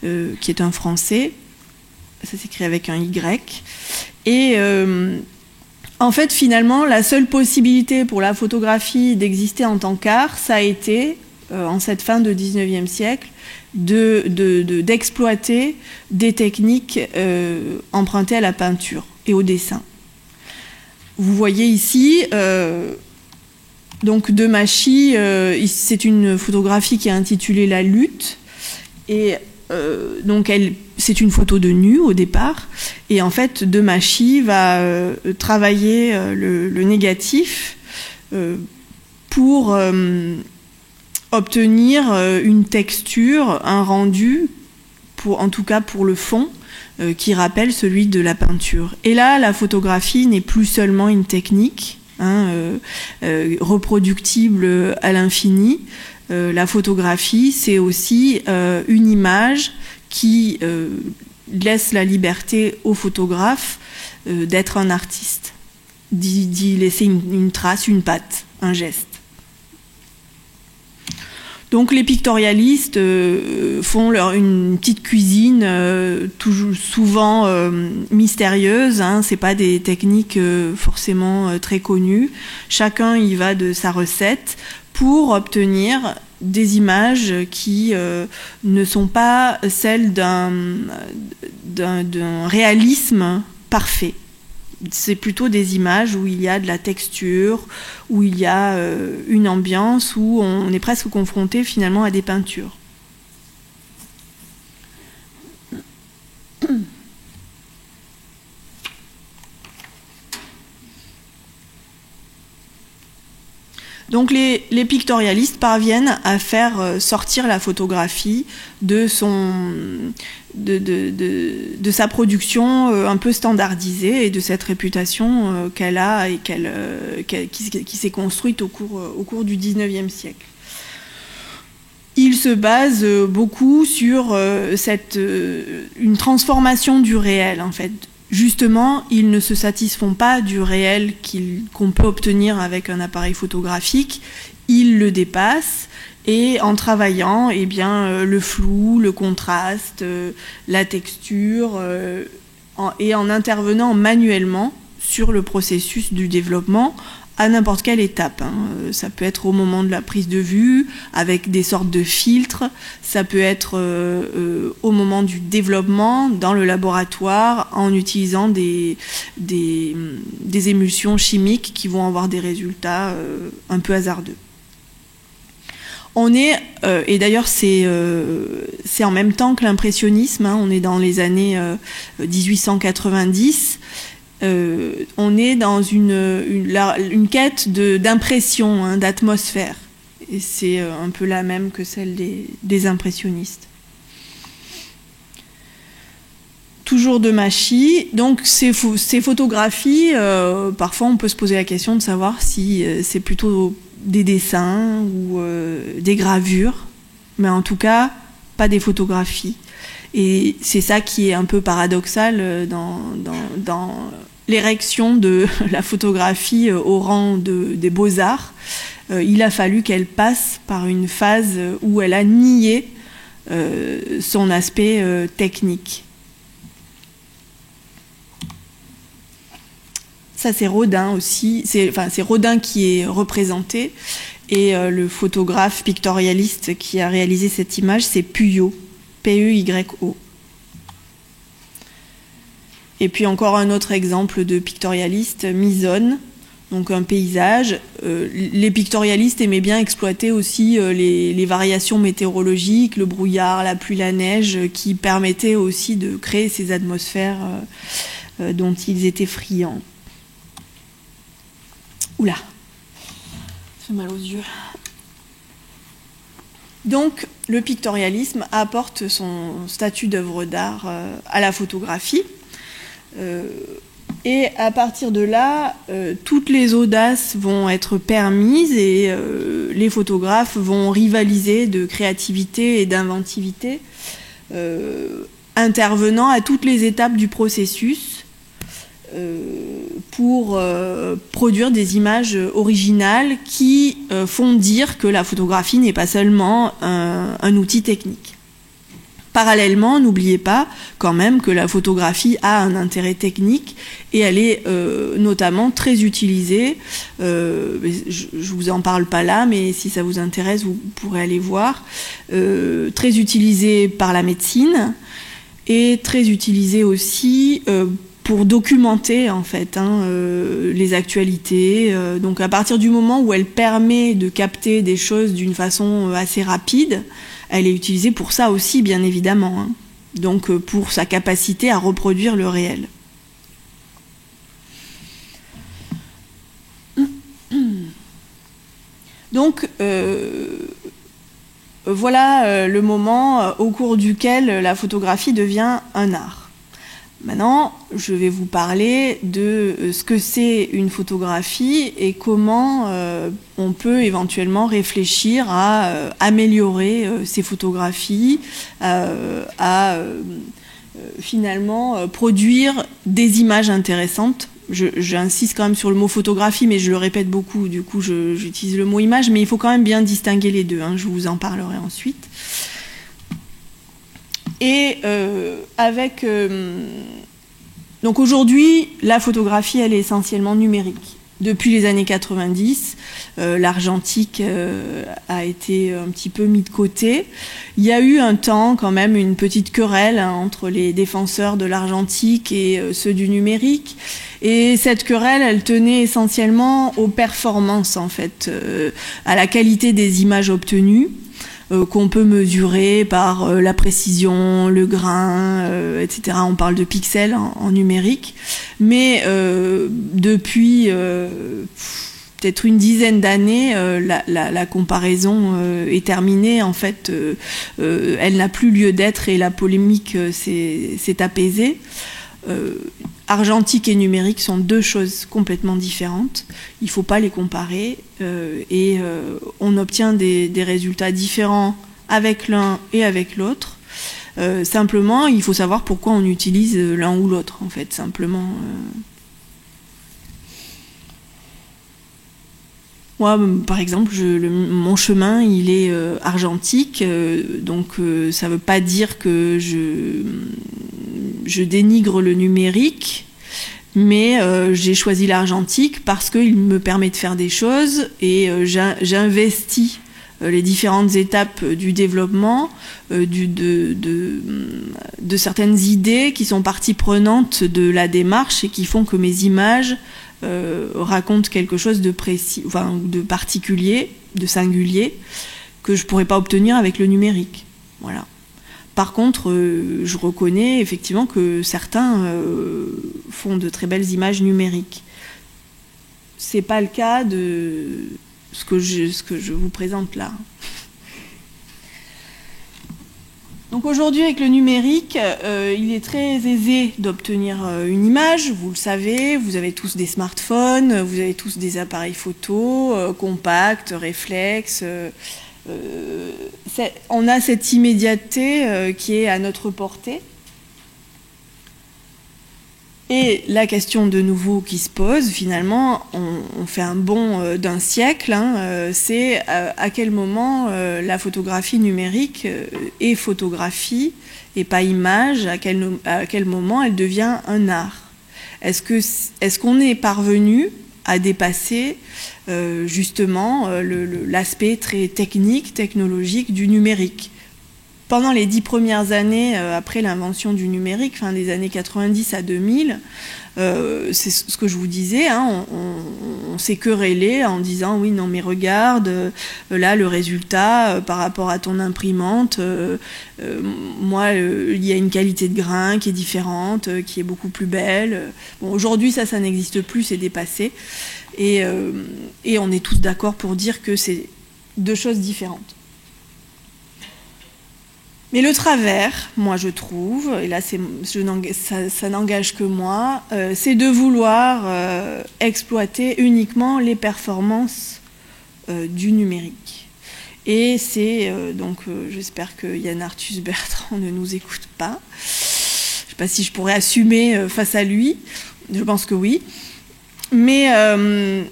qui est un Français. Ça s'écrit avec un Y. Et en fait, finalement, la seule possibilité pour la photographie d'exister en tant qu'art, ça a été, en cette fin de 19e siècle, d'exploiter des techniques empruntées à la peinture et au dessin. Vous voyez ici, donc Demachy, c'est une photographie qui est intitulée La lutte, et donc c'est une photo de nu au départ, et en fait Demachy va travailler le négatif pour obtenir une texture, un rendu, en tout cas pour le fond, qui rappelle celui de la peinture. Et là, la photographie n'est plus seulement une technique, hein, reproductible à l'infini. La photographie, c'est aussi une image qui laisse la liberté au photographe d'être un artiste, d'y laisser une trace, une patte, un geste. Donc les pictorialistes font une petite cuisine toujours souvent mystérieuse, hein, c'est pas des techniques forcément très connues. Chacun y va de sa recette pour obtenir des images qui ne sont pas celles d'un réalisme parfait. C'est plutôt des images où il y a de la texture, où il y a une ambiance, où on est presque confronté finalement à des peintures. Donc les pictorialistes parviennent à faire sortir la photographie de sa production un peu standardisée et de cette réputation qu'elle a et qui s'est construite au cours du XIXe siècle. Il se base beaucoup sur une transformation du réel, en fait. Justement, ils ne se satisfont pas du réel qu'on peut obtenir avec un appareil photographique, ils le dépassent et en travaillant eh bien, le flou, le contraste, la texture et en intervenant manuellement sur le processus du développement à n'importe quelle étape. Ça peut être au moment de la prise de vue, avec des sortes de filtres, ça peut être au moment du développement, dans le laboratoire, en utilisant des émulsions chimiques qui vont avoir des résultats un peu hasardeux. On est, et d'ailleurs c'est en même temps que l'impressionnisme, on est dans les années 1890, on est dans une quête d'impression, d'atmosphère. Et c'est un peu la même que celle des impressionnistes. Toujours de Machy. Donc ces photographies, parfois on peut se poser la question de savoir si c'est plutôt des dessins ou des gravures, mais en tout cas, pas des photographies. Et c'est ça qui est un peu paradoxal dans l'érection de la photographie au rang des beaux-arts. Il a fallu qu'elle passe par une phase où elle a nié son aspect technique. Ça, c'est Rodin aussi. C'est Rodin qui est représenté. Et le photographe pictorialiste qui a réalisé cette image, c'est Puyo. P-E-Y-O. Et puis encore un autre exemple de pictorialiste, Misonne, donc un paysage. Les pictorialistes aimaient bien exploiter aussi les variations météorologiques, le brouillard, la pluie, la neige, qui permettaient aussi de créer ces atmosphères dont ils étaient friands. Oula, ça fait mal aux yeux. Donc, le pictorialisme apporte son statut d'œuvre d'art à la photographie. Et à partir de là, toutes les audaces vont être permises et les photographes vont rivaliser de créativité et d'inventivité, intervenant à toutes les étapes du processus pour produire des images originales qui font dire que la photographie n'est pas seulement un outil technique. Parallèlement, n'oubliez pas quand même que la photographie a un intérêt technique et elle est notamment très utilisée, je vous en parle pas là, mais si ça vous intéresse, vous pourrez aller voir, très utilisée par la médecine et très utilisée aussi pour documenter en fait les actualités. Donc à partir du moment où elle permet de capter des choses d'une façon assez rapide, elle est utilisée pour ça aussi, bien évidemment. Donc pour sa capacité à reproduire le réel. Donc voilà le moment au cours duquel la photographie devient un art. Maintenant, je vais vous parler de ce que c'est une photographie et comment on peut éventuellement réfléchir à améliorer ces photographies, à finalement produire des images intéressantes. J'insiste quand même sur le mot photographie, mais je le répète beaucoup, du coup j'utilise le mot image, mais il faut quand même bien distinguer les deux, hein, je vous en parlerai ensuite. Et donc aujourd'hui, la photographie, elle est essentiellement numérique. Depuis les années 90, l'argentique a été un petit peu mis de côté. Il y a eu un temps, quand même, une petite querelle entre les défenseurs de l'argentique et ceux du numérique. Et cette querelle, elle tenait essentiellement aux performances, en fait, à la qualité des images obtenues, qu'on peut mesurer par la précision, le grain, etc. On parle de pixels en numérique. Mais depuis peut-être une dizaine d'années, la comparaison est terminée. En fait, elle n'a plus lieu d'être et la polémique s'est apaisée. Argentique et numérique sont deux choses complètement différentes. Il ne faut pas les comparer et on obtient des résultats différents avec l'un et avec l'autre. Simplement, il faut savoir pourquoi on utilise l'un ou l'autre, en fait, simplement. Moi, par exemple, mon chemin, il est argentique, donc ça ne veut pas dire que je dénigre le numérique, mais j'ai choisi l'argentique parce qu'il me permet de faire des choses et j'investis les différentes étapes du développement de certaines idées qui sont partie prenante de la démarche et qui font que mes images racontent quelque chose de précis, enfin, de particulier, de singulier, que je ne pourrais pas obtenir avec le numérique. Voilà. Par contre, je reconnais effectivement que certains font de très belles images numériques. Ce n'est pas le cas de ce que je vous présente là. Donc aujourd'hui, avec le numérique, il est très aisé d'obtenir une image. Vous le savez, vous avez tous des smartphones, vous avez tous des appareils photo, compacts, réflexes. On a cette immédiateté qui est à notre portée. Et la question de nouveau qui se pose, finalement, on fait un bond d'un siècle, hein, c'est à quel moment la photographie numérique est photographie et pas image, à quel moment elle devient un art. Est-ce qu'on est parvenu à dépasser justement l'aspect très technique, technologique du numérique? Pendant les 10 premières années après l'invention du numérique, fin des années 90 à 2000, c'est ce que je vous disais, hein, on s'est querellé en disant oui, non, mais regarde, là, le résultat par rapport à ton imprimante, moi, il y a une qualité de grain qui est différente, qui est beaucoup plus belle. Bon, aujourd'hui, ça n'existe plus, c'est dépassé. Et on est tous d'accord pour dire que c'est deux choses différentes. Mais le travers, moi je trouve, et là ça n'engage que moi, c'est de vouloir exploiter uniquement les performances du numérique. Et c'est donc, j'espère que Yann Arthus Bertrand ne nous écoute pas. Je ne sais pas si je pourrais assumer face à lui, je pense que oui. Mais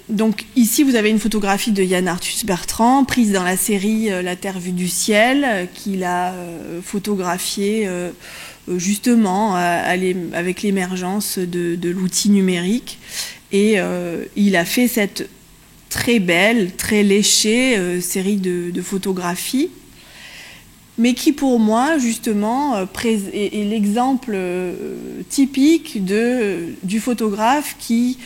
donc ici vous avez une photographie de Yann Arthus Bertrand prise dans la série La Terre vue du ciel qu'il a photographiée justement avec l'émergence de l'outil numérique et il a fait cette très belle, très léchée série de photographies, mais qui pour moi justement est l'exemple typique du photographe qui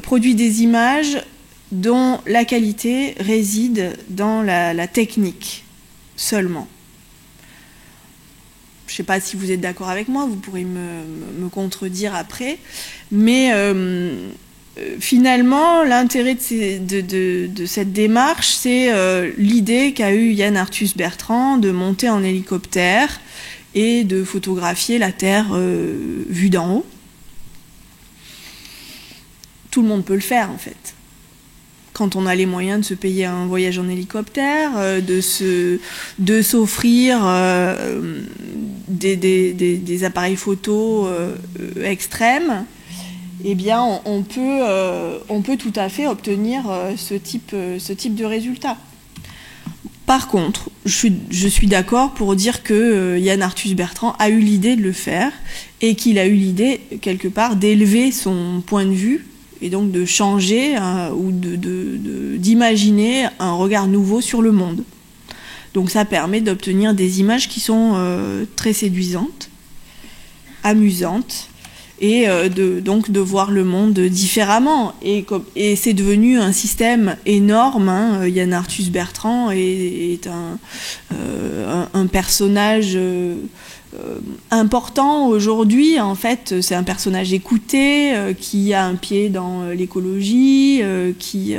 produit des images dont la qualité réside dans la technique seulement. Je ne sais pas si vous êtes d'accord avec moi, vous pourrez me contredire après, mais finalement, l'intérêt de cette démarche, c'est l'idée qu'a eue Yann Arthus Bertrand de monter en hélicoptère et de photographier la Terre vue d'en haut. Tout le monde peut le faire, en fait. quand on a les moyens de se payer un voyage en hélicoptère, de s'offrir des appareils photo extrêmes, eh bien on peut tout à fait obtenir ce type de résultat. Par contre, je suis d'accord pour dire que Yann Arthus Bertrand a eu l'idée de le faire et qu'il a eu l'idée, quelque part, d'élever son point de vue et donc de changer ou d'imaginer un regard nouveau sur le monde. Donc ça permet d'obtenir des images qui sont très séduisantes, amusantes, et donc de voir le monde différemment. Et c'est devenu un système énorme. Hein. Yann Arthus Bertrand est un personnage important aujourd'hui. En fait, c'est un personnage écouté, qui a un pied dans l'écologie, qui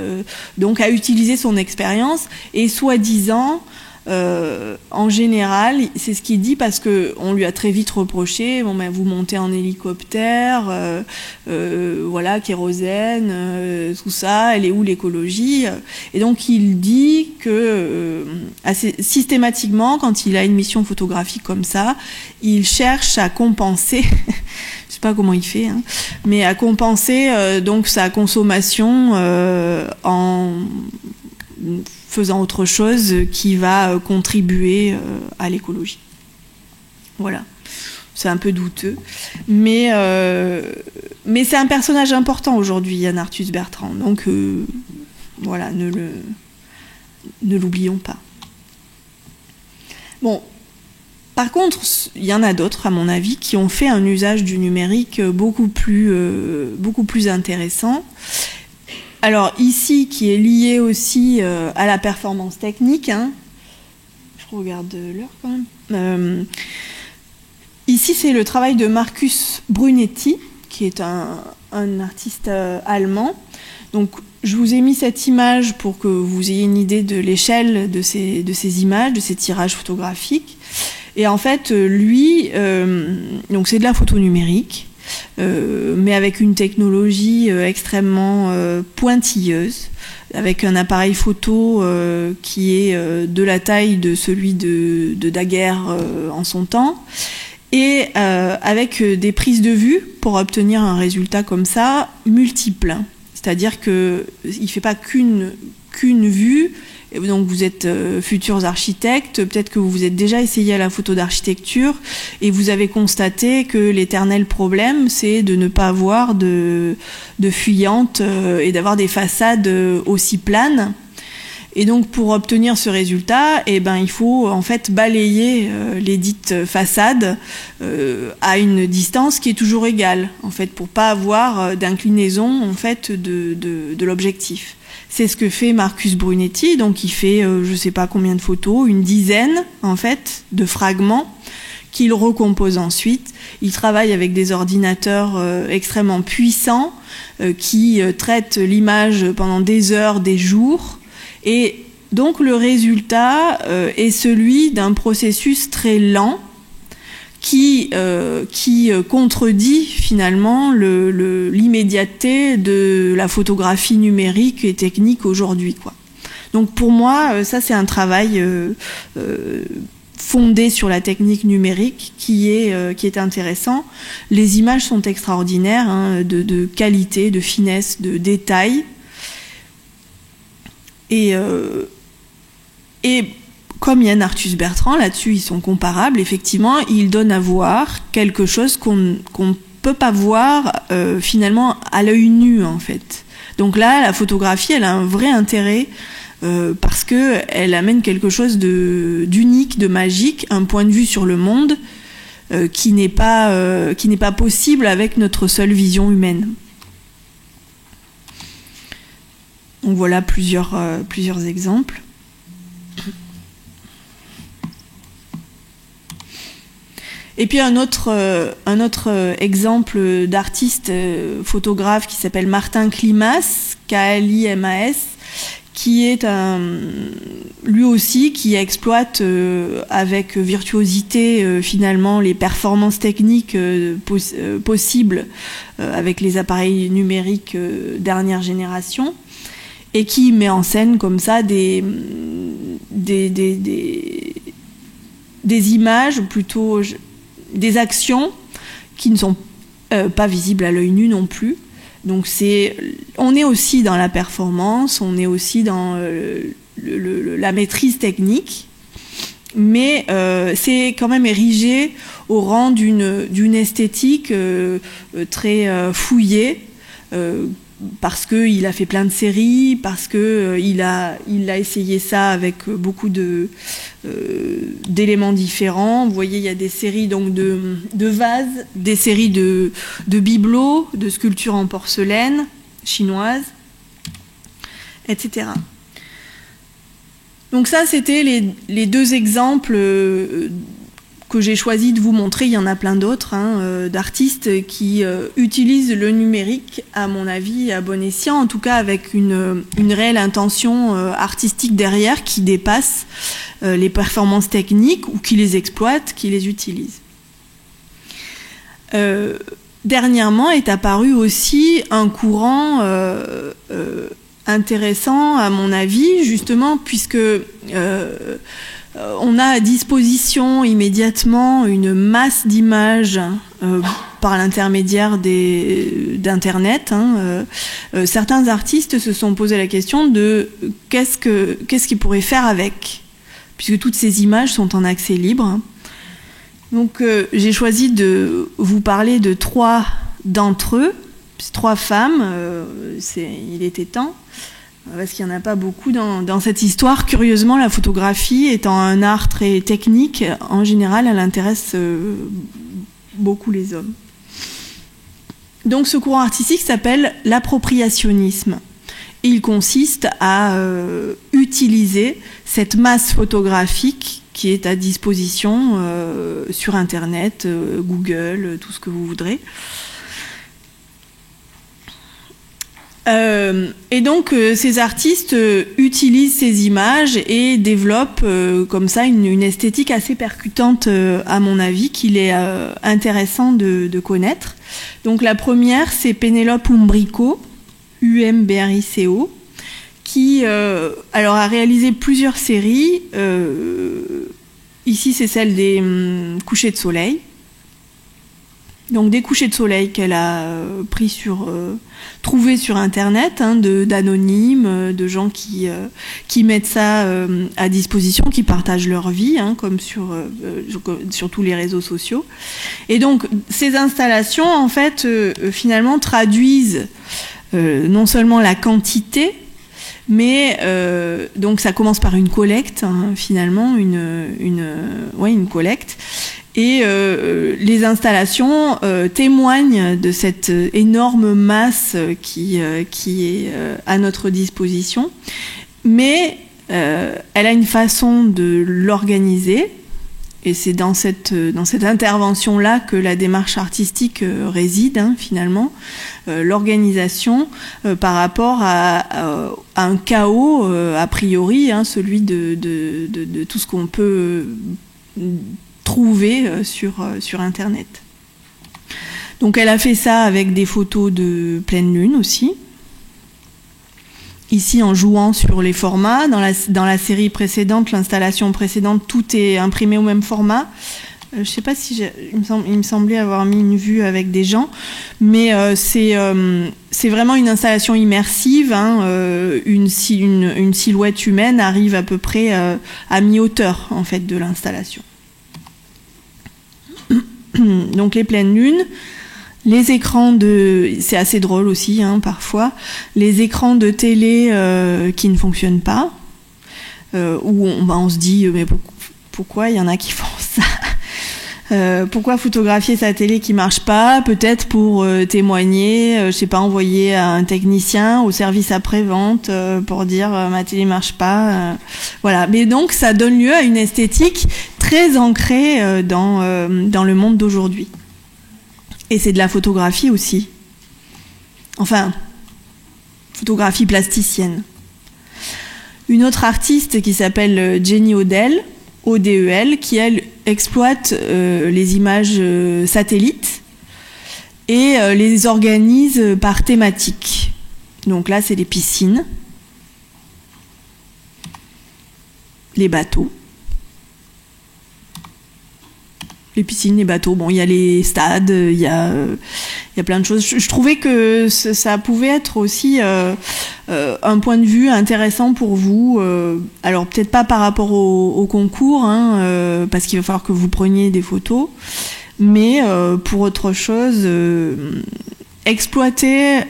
donc a utilisé son expérience et soi-disant en général, c'est ce qu'il dit parce qu'on lui a très vite reproché, bon, ben, vous montez en hélicoptère, voilà, kérosène, tout ça, elle est où l'écologie? Et donc il dit que systématiquement, quand il a une mission photographique comme ça, il cherche à compenser, je sais pas comment il fait, hein, mais à compenser donc sa consommation en faisant autre chose qui va contribuer à l'écologie. Voilà. C'est un peu douteux. Mais c'est un personnage important aujourd'hui, Yann Arthus Bertrand. Donc, voilà, ne l'oublions pas. Bon. Par contre, il y en a d'autres, à mon avis, qui ont fait un usage du numérique beaucoup plus intéressant. Alors ici, qui est lié aussi à la performance technique, hein. Je regarde l'heure quand même. Ici, c'est le travail de Marcus Brunetti, qui est un artiste allemand. Donc, je vous ai mis cette image pour que vous ayez une idée de l'échelle de ces images, de ces tirages photographiques. Et en fait, lui, donc c'est de la photo numérique. Mais avec une technologie extrêmement pointilleuse, avec un appareil photo qui est de la taille de celui de Daguerre en son temps, et avec des prises de vue pour obtenir un résultat comme ça, multiple. C'est-à-dire qu'il ne fait pas qu'une vue. Et donc vous êtes futurs architectes, peut-être que vous vous êtes déjà essayé à la photo d'architecture et vous avez constaté que l'éternel problème, c'est de ne pas avoir de fuyantes et d'avoir des façades aussi planes. Et donc pour obtenir ce résultat, eh ben, il faut en fait balayer les dites façades à une distance qui est toujours égale, en fait, pour pas avoir d'inclinaison en fait de l'objectif. C'est ce que fait Marcus Brunetti, donc il fait je sais pas combien de photos, une dizaine en fait de fragments qu'il recompose ensuite. Il travaille avec des ordinateurs extrêmement puissants qui traitent l'image pendant des heures, des jours, et donc le résultat est celui d'un processus très lent qui contredit finalement l'immédiateté de la photographie numérique et technique aujourd'hui, quoi. Donc pour moi, ça c'est un travail fondé sur la technique numérique qui est intéressant. Les images sont extraordinaires, hein, de qualité, de finesse, de détail. Et comme Yann Arthus Bertrand, là-dessus ils sont comparables, effectivement, ils donnent à voir quelque chose qu'on ne peut pas voir finalement à l'œil nu, en fait. Donc là, la photographie, elle a un vrai intérêt parce qu'elle amène quelque chose d'unique, de magique, un point de vue sur le monde qui n'est pas possible avec notre seule vision humaine. Donc voilà plusieurs exemples. Et puis un autre exemple d'artiste photographe qui s'appelle Martin Klimas, K-L-I-M-A-S, qui est lui aussi qui exploite avec virtuosité finalement les performances techniques possibles avec les appareils numériques dernière génération. et qui met en scène comme ça des images, ou plutôt des actions qui ne sont pas visibles à l'œil nu non plus. Donc on est aussi dans la performance, on est aussi dans la maîtrise technique, mais c'est quand même érigé au rang d'une esthétique très fouillée, parce qu'il a fait plein de séries, parce qu'il a essayé ça avec beaucoup d'éléments différents. Vous voyez, il y a des séries donc de vases, des séries de bibelots, de sculptures en porcelaine chinoise, etc. Donc ça, c'était les deux exemples que j'ai choisi de vous montrer. Il y en a plein d'autres, d'artistes qui utilisent le numérique, à mon avis, à bon escient, en tout cas avec une réelle intention artistique derrière qui dépasse les performances techniques, ou qui les exploite, qui les utilise. Dernièrement est apparu aussi un courant intéressant, à mon avis, justement, puisque on a à disposition immédiatement une masse d'images par l'intermédiaire d'Internet. Certains artistes se sont posé la question de qu'est-ce qu'ils pourraient faire avec, puisque toutes ces images sont en accès libre. Donc j'ai choisi de vous parler de 3 d'entre eux, 3 femmes, il était temps, parce qu'il n'y en a pas beaucoup dans cette histoire. Curieusement, la photographie étant un art très technique, en général, elle intéresse beaucoup les hommes. Donc ce courant artistique s'appelle l'appropriationnisme. Et il consiste à utiliser cette masse photographique qui est à disposition sur Internet, Google, tout ce que vous voudrez. Et donc ces artistes utilisent ces images et développent comme ça une esthétique assez percutante, à mon avis, qu'il est intéressant de connaître. Donc la première, c'est Pénélope Umbrico, UMBRICO, qui alors a réalisé plusieurs séries. Ici, c'est celle des couchers de soleil. Donc des couchers de soleil qu'elle a trouvés sur Internet, d'anonymes, de gens qui mettent ça à disposition, qui partagent leur vie, comme sur tous les réseaux sociaux. Et donc ces installations, en fait, finalement traduisent non seulement la quantité, mais donc ça commence par une collecte, finalement, une collecte. Et les installations témoignent de cette énorme masse qui est à notre disposition. Mais elle a une façon de l'organiser, et c'est dans cette intervention-là que la démarche artistique réside, finalement, l'organisation par rapport à un chaos, a priori, celui de tout ce qu'on peut trouver sur Internet. Donc elle a fait ça avec des photos de pleine lune aussi. Ici, en jouant sur les formats. Dans la série précédente, l'installation précédente, tout est imprimé au même format. Je ne sais pas si il me semblait avoir mis une vue avec des gens, mais c'est vraiment une installation immersive. Une silhouette humaine arrive à peu près à mi-hauteur, en fait, de l'installation. Donc les pleines lunes, les écrans c'est assez drôle aussi, parfois, les écrans de télé qui ne fonctionnent pas, où on se dit mais pourquoi il y en a qui font ça, pourquoi photographier sa télé qui marche pas, peut-être pour témoigner, je sais pas, envoyer un technicien au service après-vente pour dire ma télé marche pas, voilà. Mais donc ça donne lieu à une esthétique très ancrée dans le monde d'aujourd'hui. Et c'est de la photographie aussi. Enfin, photographie plasticienne. Une autre artiste qui s'appelle Jenny Odell, ODEL, qui elle exploite les images satellites et les organise par thématique. Donc là, c'est les piscines. les bateaux. Les piscines, les bateaux, bon, il y a les stades, il y a plein de choses. Je trouvais que ça pouvait être aussi un point de vue intéressant pour vous. Alors peut-être pas par rapport au concours, hein, parce qu'il va falloir que vous preniez des photos, mais pour autre chose, exploiter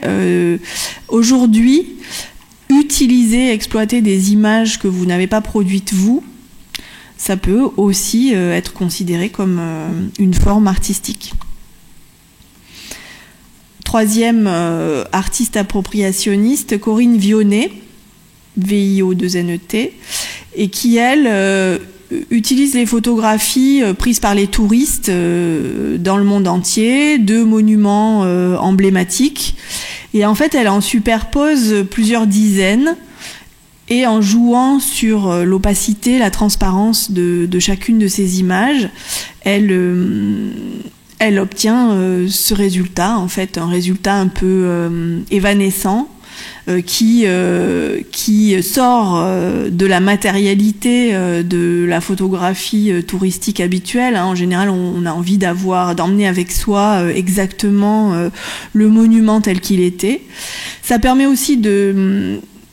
aujourd'hui, exploiter des images que vous n'avez pas produites vous, ça peut aussi être considéré comme une forme artistique. Troisième artiste appropriationniste, Corinne Vionnet, VIO2NET, et qui, elle, utilise les photographies prises par les touristes dans le monde entier, de monuments emblématiques. Et en fait, elle en superpose plusieurs dizaines, et en jouant sur l'opacité, la transparence de chacune de ces images, elle obtient ce résultat, en fait, un résultat un peu évanescent, qui sort de la matérialité de la photographie touristique habituelle. En général, on a envie d'emmener avec soi exactement le monument tel qu'il était. Ça permet aussi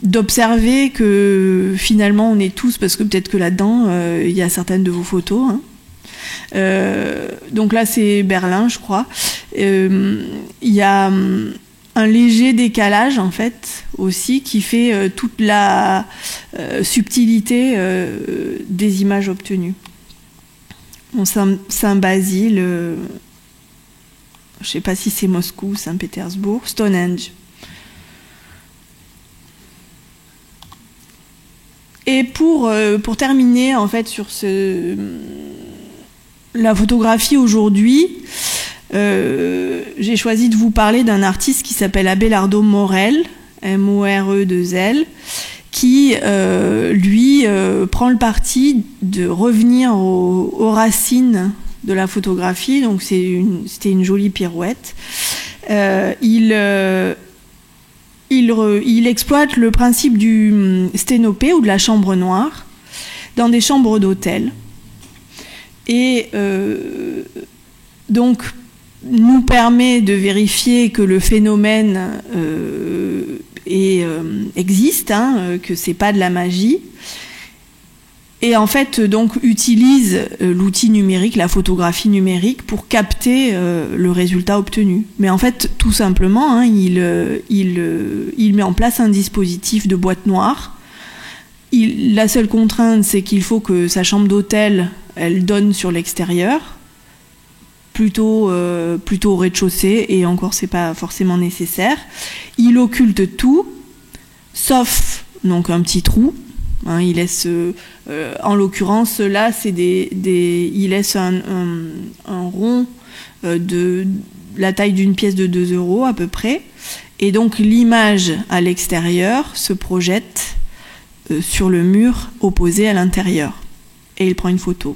d'observer que finalement on est tous, parce que peut-être que là-dedans il y a certaines de vos photos, hein. Donc là c'est Berlin, je crois. Il y a un léger décalage en fait aussi qui fait toute la subtilité des images obtenues. Bon, Saint-Basile, je sais pas si c'est Moscou, Saint-Pétersbourg, Stonehenge. Et pour terminer en fait sur la photographie aujourd'hui, j'ai choisi de vous parler d'un artiste qui s'appelle Abelardo Morel, M-O-R-E-2-L, qui lui prend le parti de revenir aux racines de la photographie. Donc c'était une jolie pirouette. Il exploite le principe du sténopé ou de la chambre noire dans des chambres d'hôtel. Et donc, nous permet de vérifier que le phénomène existe, hein, que c'est pas de la magie. Et en fait, donc, utilise l'outil numérique, la photographie numérique, pour capter le résultat obtenu. Mais en fait, tout simplement, hein, il met en place un dispositif de boîte noire. La seule contrainte, c'est qu'il faut que sa chambre d'hôtel, elle donne sur l'extérieur, plutôt au rez-de-chaussée, et encore, c'est pas forcément nécessaire. Il occulte tout, sauf donc un petit trou. Hein, il laisse, en l'occurrence, là, il laisse un rond de la taille d'une pièce de 2 € à peu près. Et donc, l'image à l'extérieur se projette sur le mur opposé à l'intérieur. Et il prend une photo.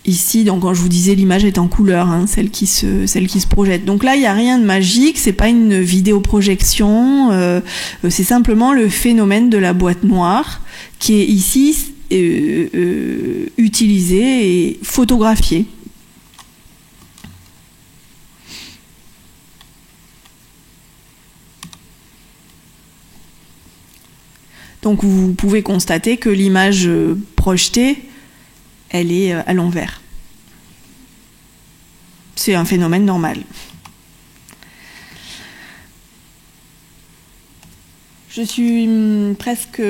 Ici, donc, quand je vous disais, l'image est en couleur, hein, celle qui se projette. Donc là, il n'y a rien de magique, c'est pas une vidéoprojection, c'est simplement le phénomène de la boîte noire qui est ici utilisé et photographié. Donc vous pouvez constater que l'image projetée, elle est à l'envers. C'est un phénomène normal. Je suis presque...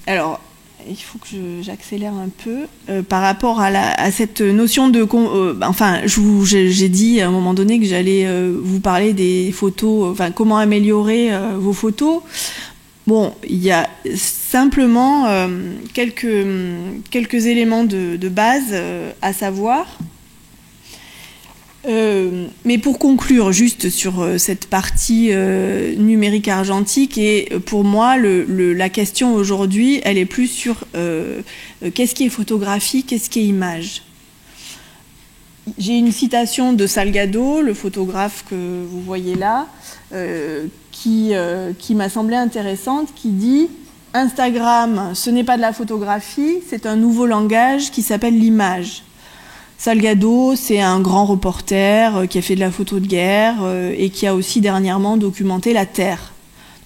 Alors, il faut que j'accélère un peu. Par rapport à cette notion de... enfin, j'ai dit à un moment donné que j'allais vous parler des photos, enfin, comment améliorer vos photos. Bon, il y a simplement quelques éléments de base à savoir. Mais pour conclure juste sur cette partie numérique argentique, et pour moi, la question aujourd'hui, elle est plus sur qu'est-ce qui est photographie, qu'est-ce qui est image. J'ai une citation de Salgado, le photographe que vous voyez là, qui m'a semblé intéressante, qui dit Instagram, ce n'est pas de la photographie, c'est un nouveau langage qui s'appelle l'image. Salgado, c'est un grand reporter qui a fait de la photo de guerre et qui a aussi dernièrement documenté la Terre.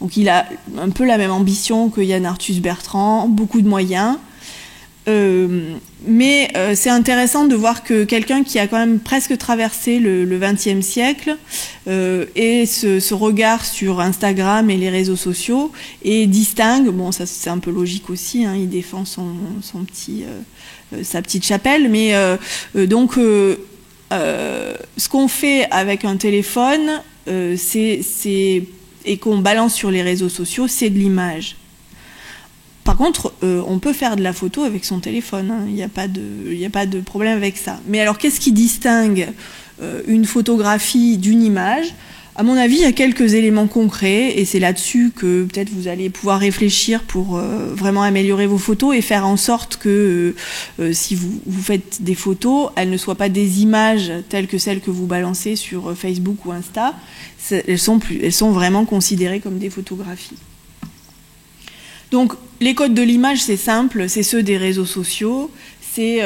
Donc il a un peu la même ambition que Yann Arthus Bertrand, beaucoup de moyens. Mais c'est intéressant de voir que quelqu'un qui a quand même presque traversé le XXe siècle et ce regard sur Instagram et les réseaux sociaux et distingue, bon ça c'est un peu logique aussi, hein, il défend sa petite chapelle, mais donc ce qu'on fait avec un téléphone et qu'on balance sur les réseaux sociaux, c'est de l'image. Par contre, on peut faire de la photo avec son téléphone, hein. Il n'y a pas de problème avec ça. Mais alors, qu'est-ce qui distingue une photographie d'une image? À mon avis, il y a quelques éléments concrets, et c'est là-dessus que peut-être vous allez pouvoir réfléchir pour vraiment améliorer vos photos et faire en sorte que si vous faites des photos, elles ne soient pas des images telles que celles que vous balancez sur Facebook ou Insta. Elles sont vraiment considérées comme des photographies. Donc, les codes de l'image, c'est simple, c'est ceux des réseaux sociaux, c'est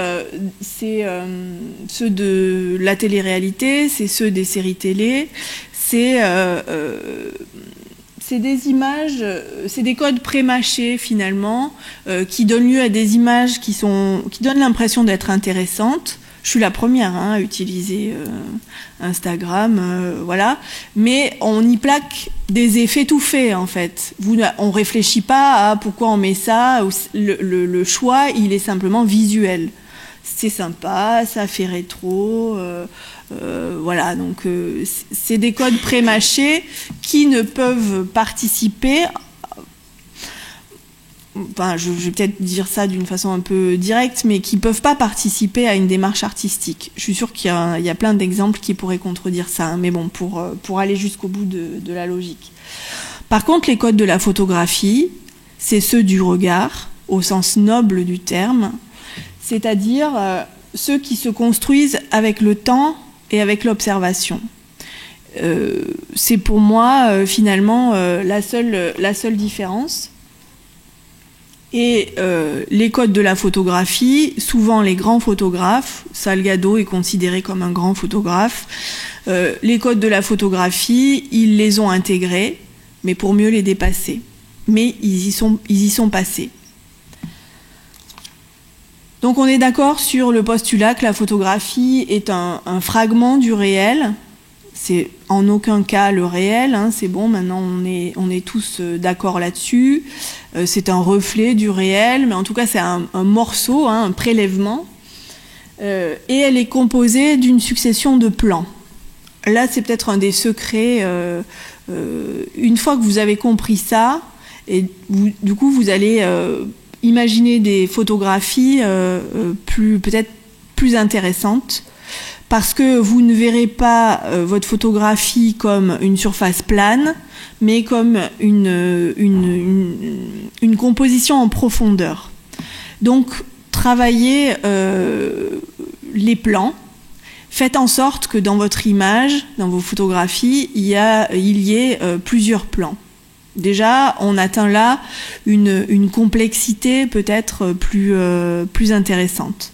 ceux de la télé-réalité, c'est ceux des séries télé, c'est des images, c'est des codes pré-mâchés finalement, qui donnent lieu à des images qui donnent l'impression d'être intéressantes. Je suis la première à utiliser Instagram, voilà. Mais on y plaque des effets tout faits, en fait. On réfléchit pas à pourquoi on met ça. Le choix, il est simplement visuel. C'est sympa, ça fait rétro. Voilà, donc c'est des codes pré-mâchés qui ne peuvent participer... Enfin, je vais peut-être dire ça d'une façon un peu directe, mais qui ne peuvent pas participer à une démarche artistique. Je suis sûre qu'il y a plein d'exemples qui pourraient contredire ça, hein, mais bon, pour aller jusqu'au bout de la logique. Par contre, les codes de la photographie, c'est ceux du regard, au sens noble du terme, c'est-à-dire ceux qui se construisent avec le temps et avec l'observation. C'est pour moi, finalement, la seule différence. Et les codes de la photographie, souvent les grands photographes, Salgado est considéré comme un grand photographe, les codes de la photographie, ils les ont intégrés, mais pour mieux les dépasser. Mais ils y sont passés. Donc on est d'accord sur le postulat que la photographie est un fragment du réel. C'est en aucun cas le réel, hein, c'est bon, maintenant on est tous d'accord là-dessus. C'est un reflet du réel, mais en tout cas c'est un morceau, hein, un prélèvement. Et elle est composée d'une succession de plans. Là, c'est peut-être un des secrets. Une fois que vous avez compris ça, et du coup vous allez imaginer des photographies peut-être plus intéressantes. Parce que vous ne verrez pas votre photographie comme une surface plane, mais comme une composition en profondeur. Donc, travaillez les plans. Faites en sorte que dans votre image, dans vos photographies, il y ait plusieurs plans. Déjà, on atteint là une complexité peut-être plus intéressante.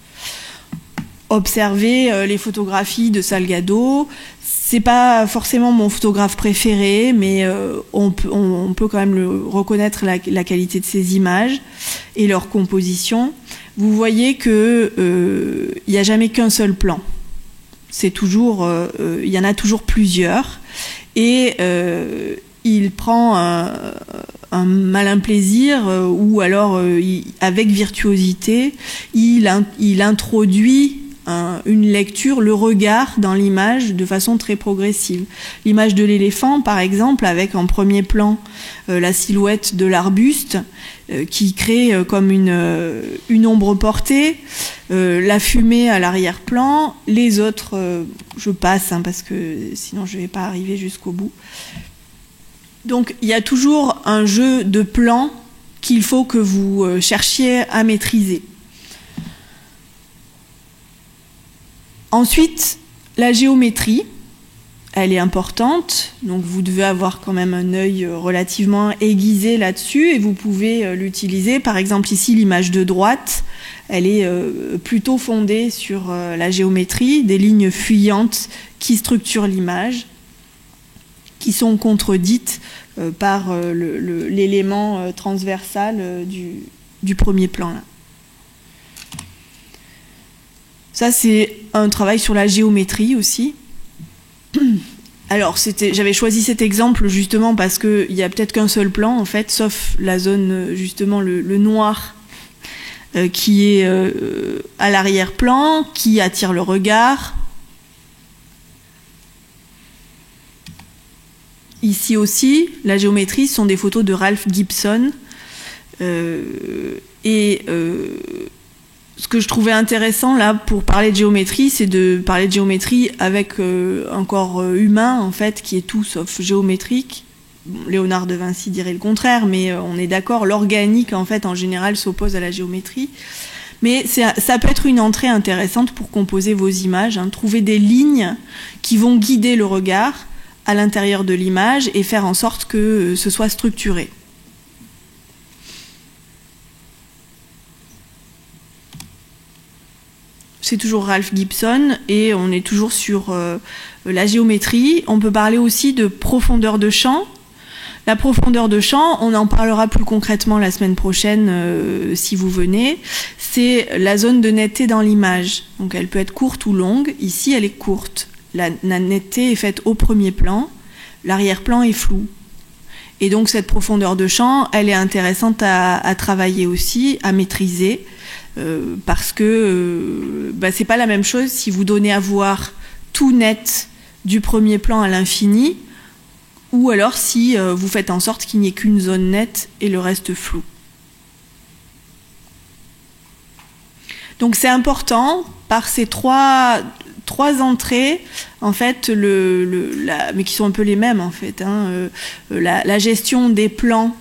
Observer les photographies de Salgado. C'est pas forcément mon photographe préféré, mais on peut quand même reconnaître la qualité de ses images et leur composition. Vous voyez que il n'y a jamais qu'un seul plan. C'est toujours, il y en a toujours plusieurs, et il prend un malin plaisir, ou alors avec virtuosité, il introduit une lecture, le regard dans l'image de façon très progressive. L'image de l'éléphant, par exemple, avec en premier plan la silhouette de l'arbuste qui crée comme une ombre portée, la fumée à l'arrière-plan, les autres, je passe hein, parce que sinon je ne vais pas arriver jusqu'au bout. Donc il y a toujours un jeu de plans qu'il faut que vous cherchiez à maîtriser. Ensuite, la géométrie. elle est importante, donc vous devez avoir quand même un œil relativement aiguisé là-dessus et vous pouvez l'utiliser. Par exemple ici l'image de droite, elle est plutôt fondée sur la géométrie, des lignes fuyantes qui structurent l'image, qui sont contredites par l'élément transversal du premier plan là. Ça c'est un travail sur la géométrie aussi. Alors, j'avais choisi cet exemple justement parce qu'il n'y a peut-être qu'un seul plan, en fait, sauf la zone, justement, le noir qui est à l'arrière-plan, qui attire le regard. Ici aussi, la géométrie, ce sont des photos de Ralph Gibson. Ce que je trouvais intéressant là pour parler de géométrie, c'est de parler de géométrie avec un corps humain en fait qui est tout sauf géométrique. Bon, Léonard de Vinci dirait le contraire, mais on est d'accord, l'organique en fait en général s'oppose à la géométrie. Mais ça peut être une entrée intéressante pour composer vos images, hein, trouver des lignes qui vont guider le regard à l'intérieur de l'image et faire en sorte que ce soit structuré. C'est toujours Ralph Gibson et on est toujours sur la géométrie. On peut parler aussi de profondeur de champ. La profondeur de champ, on en parlera plus concrètement la semaine prochaine si vous venez. C'est la zone de netteté dans l'image. Donc elle peut être courte ou longue. Ici, elle est courte. La netteté est faite au premier plan. L'arrière-plan est flou. Et donc cette profondeur de champ, elle est intéressante à travailler aussi, à maîtriser. Parce que c'est pas la même chose si vous donnez à voir tout net du premier plan à l'infini ou alors si vous faites en sorte qu'il n'y ait qu'une zone nette et le reste flou. Donc c'est important par ces trois entrées en fait mais qui sont un peu les mêmes en fait, hein, la gestion des plans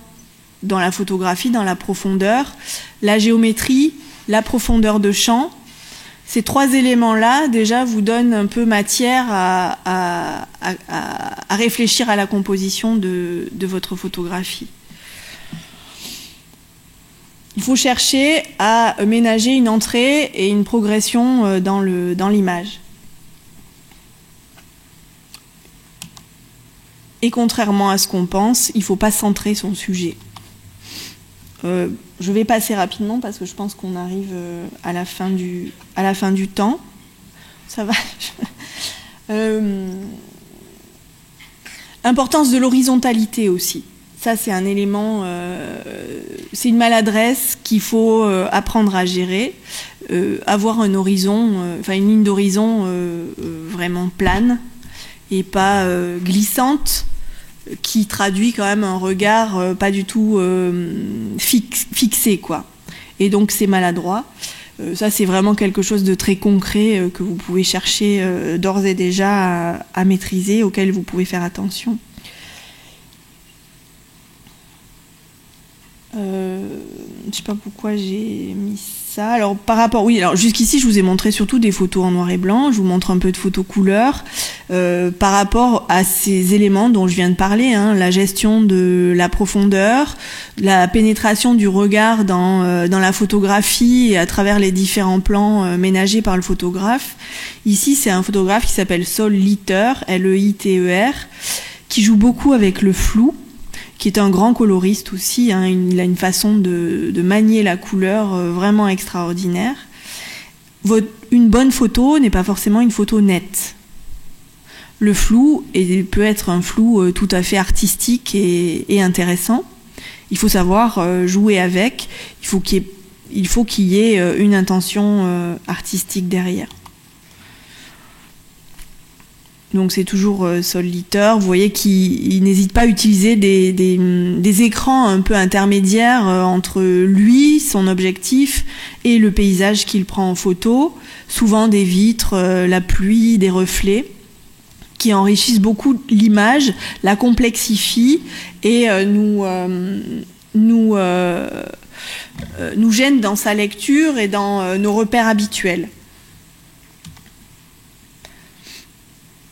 dans la photographie, dans la profondeur, la géométrie, la profondeur de champ. Ces trois éléments-là, déjà, vous donnent un peu matière à réfléchir à la composition de votre photographie. Il faut chercher à ménager une entrée et une progression dans l'image. Et contrairement à ce qu'on pense, il ne faut pas centrer son sujet. Je vais passer rapidement parce que je pense qu'on arrive à la fin du temps. Ça va. Importance de l'horizontalité aussi. Ça, c'est un élément, c'est une maladresse qu'il faut apprendre à gérer. Avoir un horizon, une ligne d'horizon vraiment plane et pas glissante, qui traduit quand même un regard pas du tout fixé, quoi. Et donc c'est maladroit. Ça c'est vraiment quelque chose de très concret que vous pouvez chercher d'ores et déjà à maîtriser, auquel vous pouvez faire attention. Je sais pas pourquoi j'ai mis ça. Alors par rapport, oui, alors jusqu'ici je vous ai montré surtout des photos en noir et blanc. Je vous montre un peu de photos couleur par rapport à ces éléments dont je viens de parler, hein, la gestion de la profondeur, la pénétration du regard dans la photographie et à travers les différents plans ménagés par le photographe. Ici, c'est un photographe qui s'appelle Saul Leiter, Leiter, qui joue beaucoup avec le flou, qui est un grand coloriste aussi, hein. Il a une façon de manier la couleur vraiment extraordinaire. Une bonne photo n'est pas forcément une photo nette. Le flou peut être un flou tout à fait artistique et intéressant. Il faut savoir jouer avec, il faut qu'il y ait une intention artistique derrière. Donc c'est toujours Saul Leiter. Vous voyez qu'il n'hésite pas à utiliser des écrans un peu intermédiaires entre lui, son objectif, et le paysage qu'il prend en photo. Souvent des vitres, la pluie, des reflets, qui enrichissent beaucoup l'image, la complexifient et nous gênent dans sa lecture et dans nos repères habituels.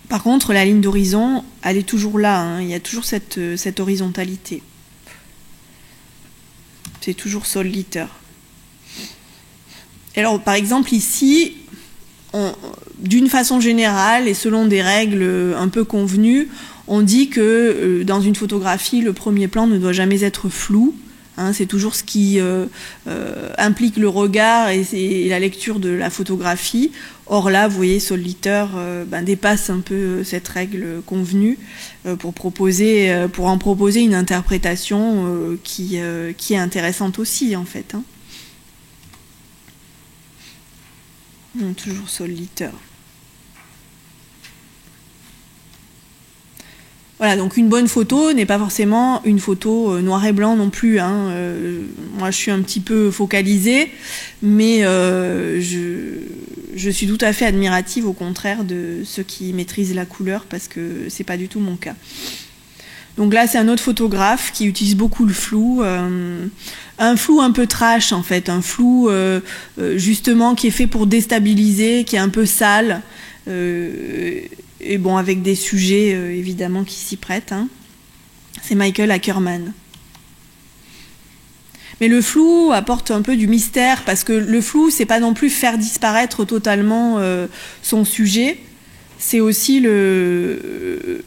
Par contre, la ligne d'horizon, elle est toujours là, hein. Il y a toujours cette horizontalité. C'est toujours Sol-Liter. Alors, par exemple, ici, d'une façon générale et selon des règles un peu convenues, on dit que dans une photographie, le premier plan ne doit jamais être flou. Hein, c'est toujours ce qui implique le regard et la lecture de la photographie. Or là, vous voyez, Sol-Liter dépasse un peu cette règle convenue pour en proposer une interprétation qui est intéressante aussi, en fait. Hein. Toujours Sol-Liter. Voilà, donc une bonne photo n'est pas forcément une photo noir et blanc non plus. Hein. Moi, je suis un petit peu focalisée, mais je suis tout à fait admirative, au contraire, de ceux qui maîtrisent la couleur, parce que c'est pas du tout mon cas. Donc là, c'est un autre photographe qui utilise beaucoup le flou, un flou un peu trash en fait, un flou justement qui est fait pour déstabiliser, qui est un peu sale. Et bon, avec des sujets évidemment qui s'y prêtent. Hein. C'est Michael Ackerman. Mais le flou apporte un peu du mystère, parce que le flou, c'est pas non plus faire disparaître totalement son sujet, c'est aussi le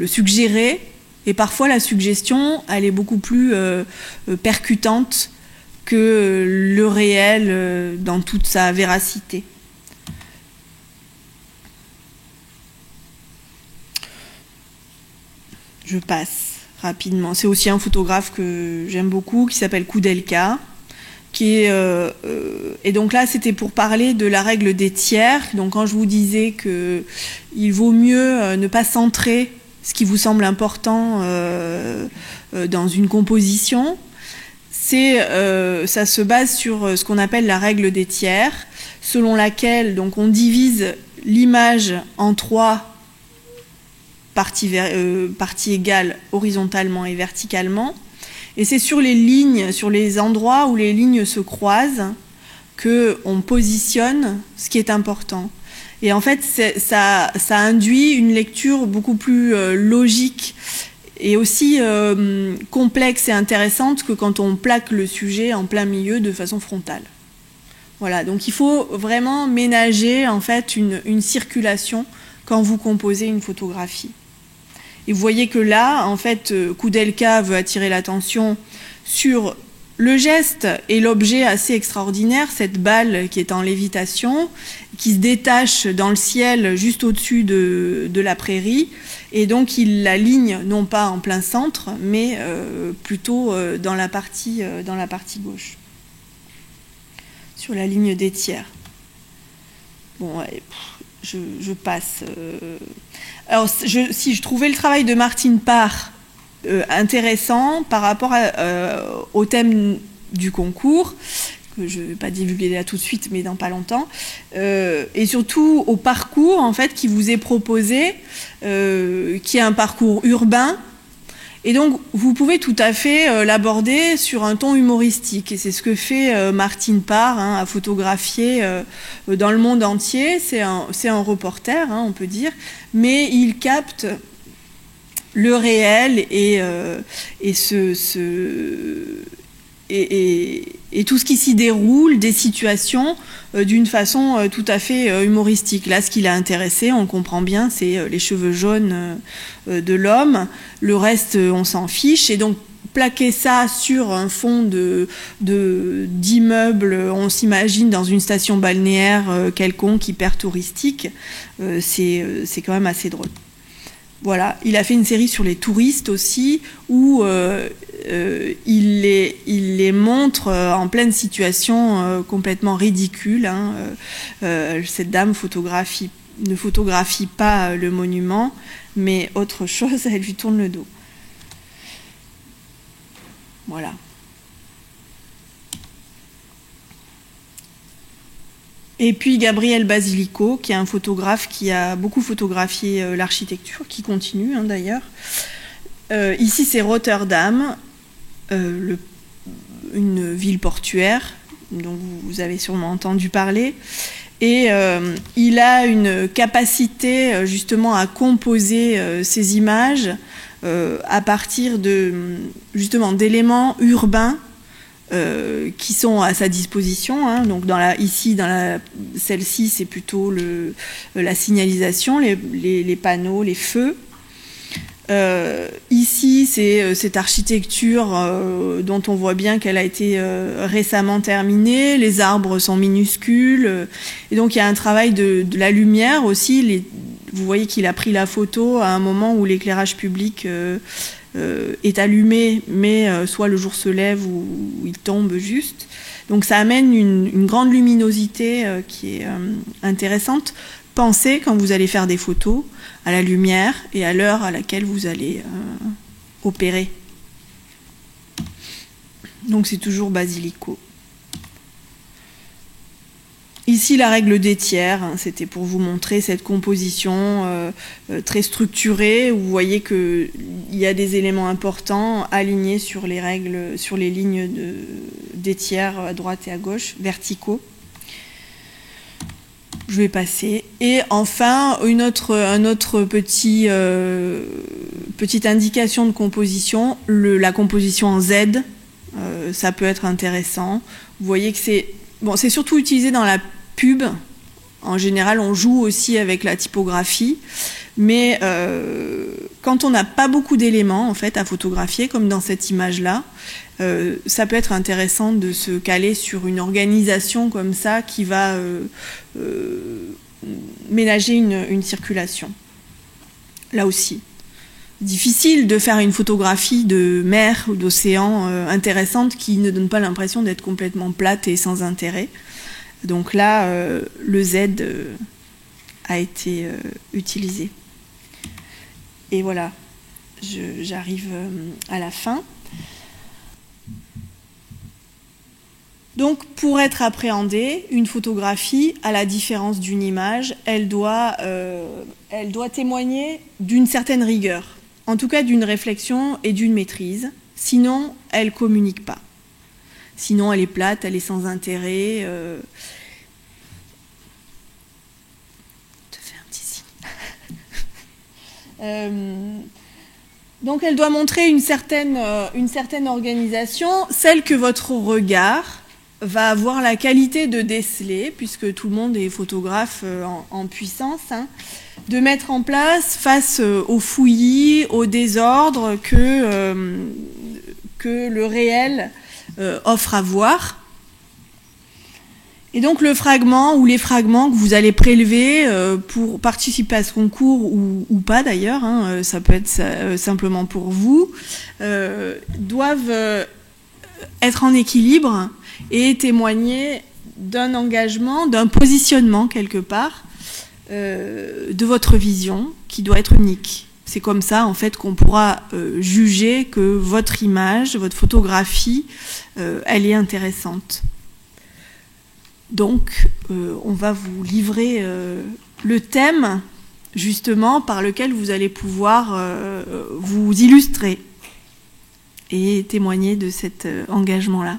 suggérer. Et parfois, la suggestion, elle est beaucoup plus percutante que le réel dans toute sa véracité. Je passe rapidement. C'est aussi un photographe que j'aime beaucoup, qui s'appelle Koudelka. Et donc là, c'était pour parler de la règle des tiers. Donc quand je vous disais qu'il vaut mieux ne pas centrer ce qui vous semble important dans une composition, ça se base sur ce qu'on appelle la règle des tiers, selon laquelle donc, on divise l'image en 3 parties égales horizontalement et verticalement. Et c'est sur les lignes, sur les endroits où les lignes se croisent, qu'on positionne ce qui est important. Et en fait, ça induit une lecture beaucoup plus logique et aussi complexe et intéressante que quand on plaque le sujet en plein milieu de façon frontale. Voilà, donc il faut vraiment ménager en fait une circulation quand vous composez une photographie. Et vous voyez que là, en fait, Koudelka veut attirer l'attention sur le geste et l'objet assez extraordinaire, cette balle qui est en lévitation, qui se détache dans le ciel juste au-dessus de la prairie, et donc il l'aligne non pas en plein centre, mais plutôt dans la partie gauche, sur la ligne des tiers. Bon, ouais, je passe. Alors, si je trouvais le travail de Martine Parr intéressant par rapport au thème du concours, que je ne vais pas divulguer là tout de suite, mais dans pas longtemps, et surtout au parcours en fait, qui vous est proposé, qui est un parcours urbain. Et donc, vous pouvez tout à fait l'aborder sur un ton humoristique. Et c'est ce que fait Martine Parr, hein, à photographier dans le monde entier. C'est un reporter, hein, on peut dire. Mais il capte le réel et tout ce qui s'y déroule, des situations, d'une façon tout à fait humoristique. Là, ce qui l'a intéressé, on le comprend bien, c'est les cheveux jaunes de l'homme. Le reste, on s'en fiche. Et donc, plaquer ça sur un fond d'immeubles, on s'imagine dans une station balnéaire quelconque, hyper touristique, c'est quand même assez drôle. Voilà, il a fait une série sur les touristes aussi, où il les montre en pleine situation complètement ridicule. Hein. Cette dame ne photographie pas le monument, mais autre chose, elle lui tourne le dos. Voilà. Et puis Gabriel Basilico, qui est un photographe qui a beaucoup photographié l'architecture, qui continue hein, d'ailleurs. Ici, c'est Rotterdam, une ville portuaire dont vous avez sûrement entendu parler. Et il a une capacité justement à composer ces images à partir justement d'éléments urbains qui sont à sa disposition. Hein. Donc ici, celle-ci, c'est plutôt la signalisation, les panneaux, les feux. Ici, c'est cette architecture dont on voit bien qu'elle a été récemment terminée. Les arbres sont minuscules. Et donc, il y a un travail de la lumière aussi. Vous voyez qu'il a pris la photo à un moment où l'éclairage public est allumé, mais soit le jour se lève ou il tombe juste. Donc, ça amène une grande luminosité qui est intéressante. Pensez, quand vous allez faire des photos, à la lumière et à l'heure à laquelle vous allez opérer. Donc c'est toujours basilico. Ici, la règle des tiers, hein, c'était pour vous montrer cette composition très structurée, où vous voyez qu'il y a des éléments importants alignés sur les règles, sur les lignes des tiers à droite et à gauche, verticaux. Je vais passer. Et enfin, un autre petite indication de composition, la composition en Z, ça peut être intéressant. Vous voyez que c'est surtout utilisé dans la pub. En général, on joue aussi avec la typographie. Mais quand on n'a pas beaucoup d'éléments en fait, à photographier, comme dans cette image-là, ça peut être intéressant de se caler sur une organisation comme ça qui va ménager une circulation. Là aussi, difficile de faire une photographie de mer ou d'océan intéressante qui ne donne pas l'impression d'être complètement plate et sans intérêt. Donc là, le Z a été utilisé. Et voilà, j'arrive à la fin. Donc, pour être appréhendée, une photographie, à la différence d'une image, elle doit témoigner d'une certaine rigueur, en tout cas d'une réflexion et d'une maîtrise. Sinon, elle ne communique pas. Sinon, elle est plate, elle est sans intérêt. Je te fais un petit signe. Donc, elle doit montrer une certaine organisation, celle que votre regard va avoir la qualité de déceler, puisque tout le monde est photographe en puissance, hein, de mettre en place face au fouillis, au désordre que le réel offre à voir. Et donc le fragment ou les fragments que vous allez prélever pour participer à ce concours ou pas d'ailleurs, hein, ça peut être simplement pour vous, doivent être en équilibre et témoigner d'un engagement, d'un positionnement quelque part de votre vision qui doit être unique. C'est comme ça en fait qu'on pourra juger que votre image, votre photographie, elle est intéressante. Donc on va vous livrer le thème justement par lequel vous allez pouvoir vous illustrer et témoigner de cet engagement-là.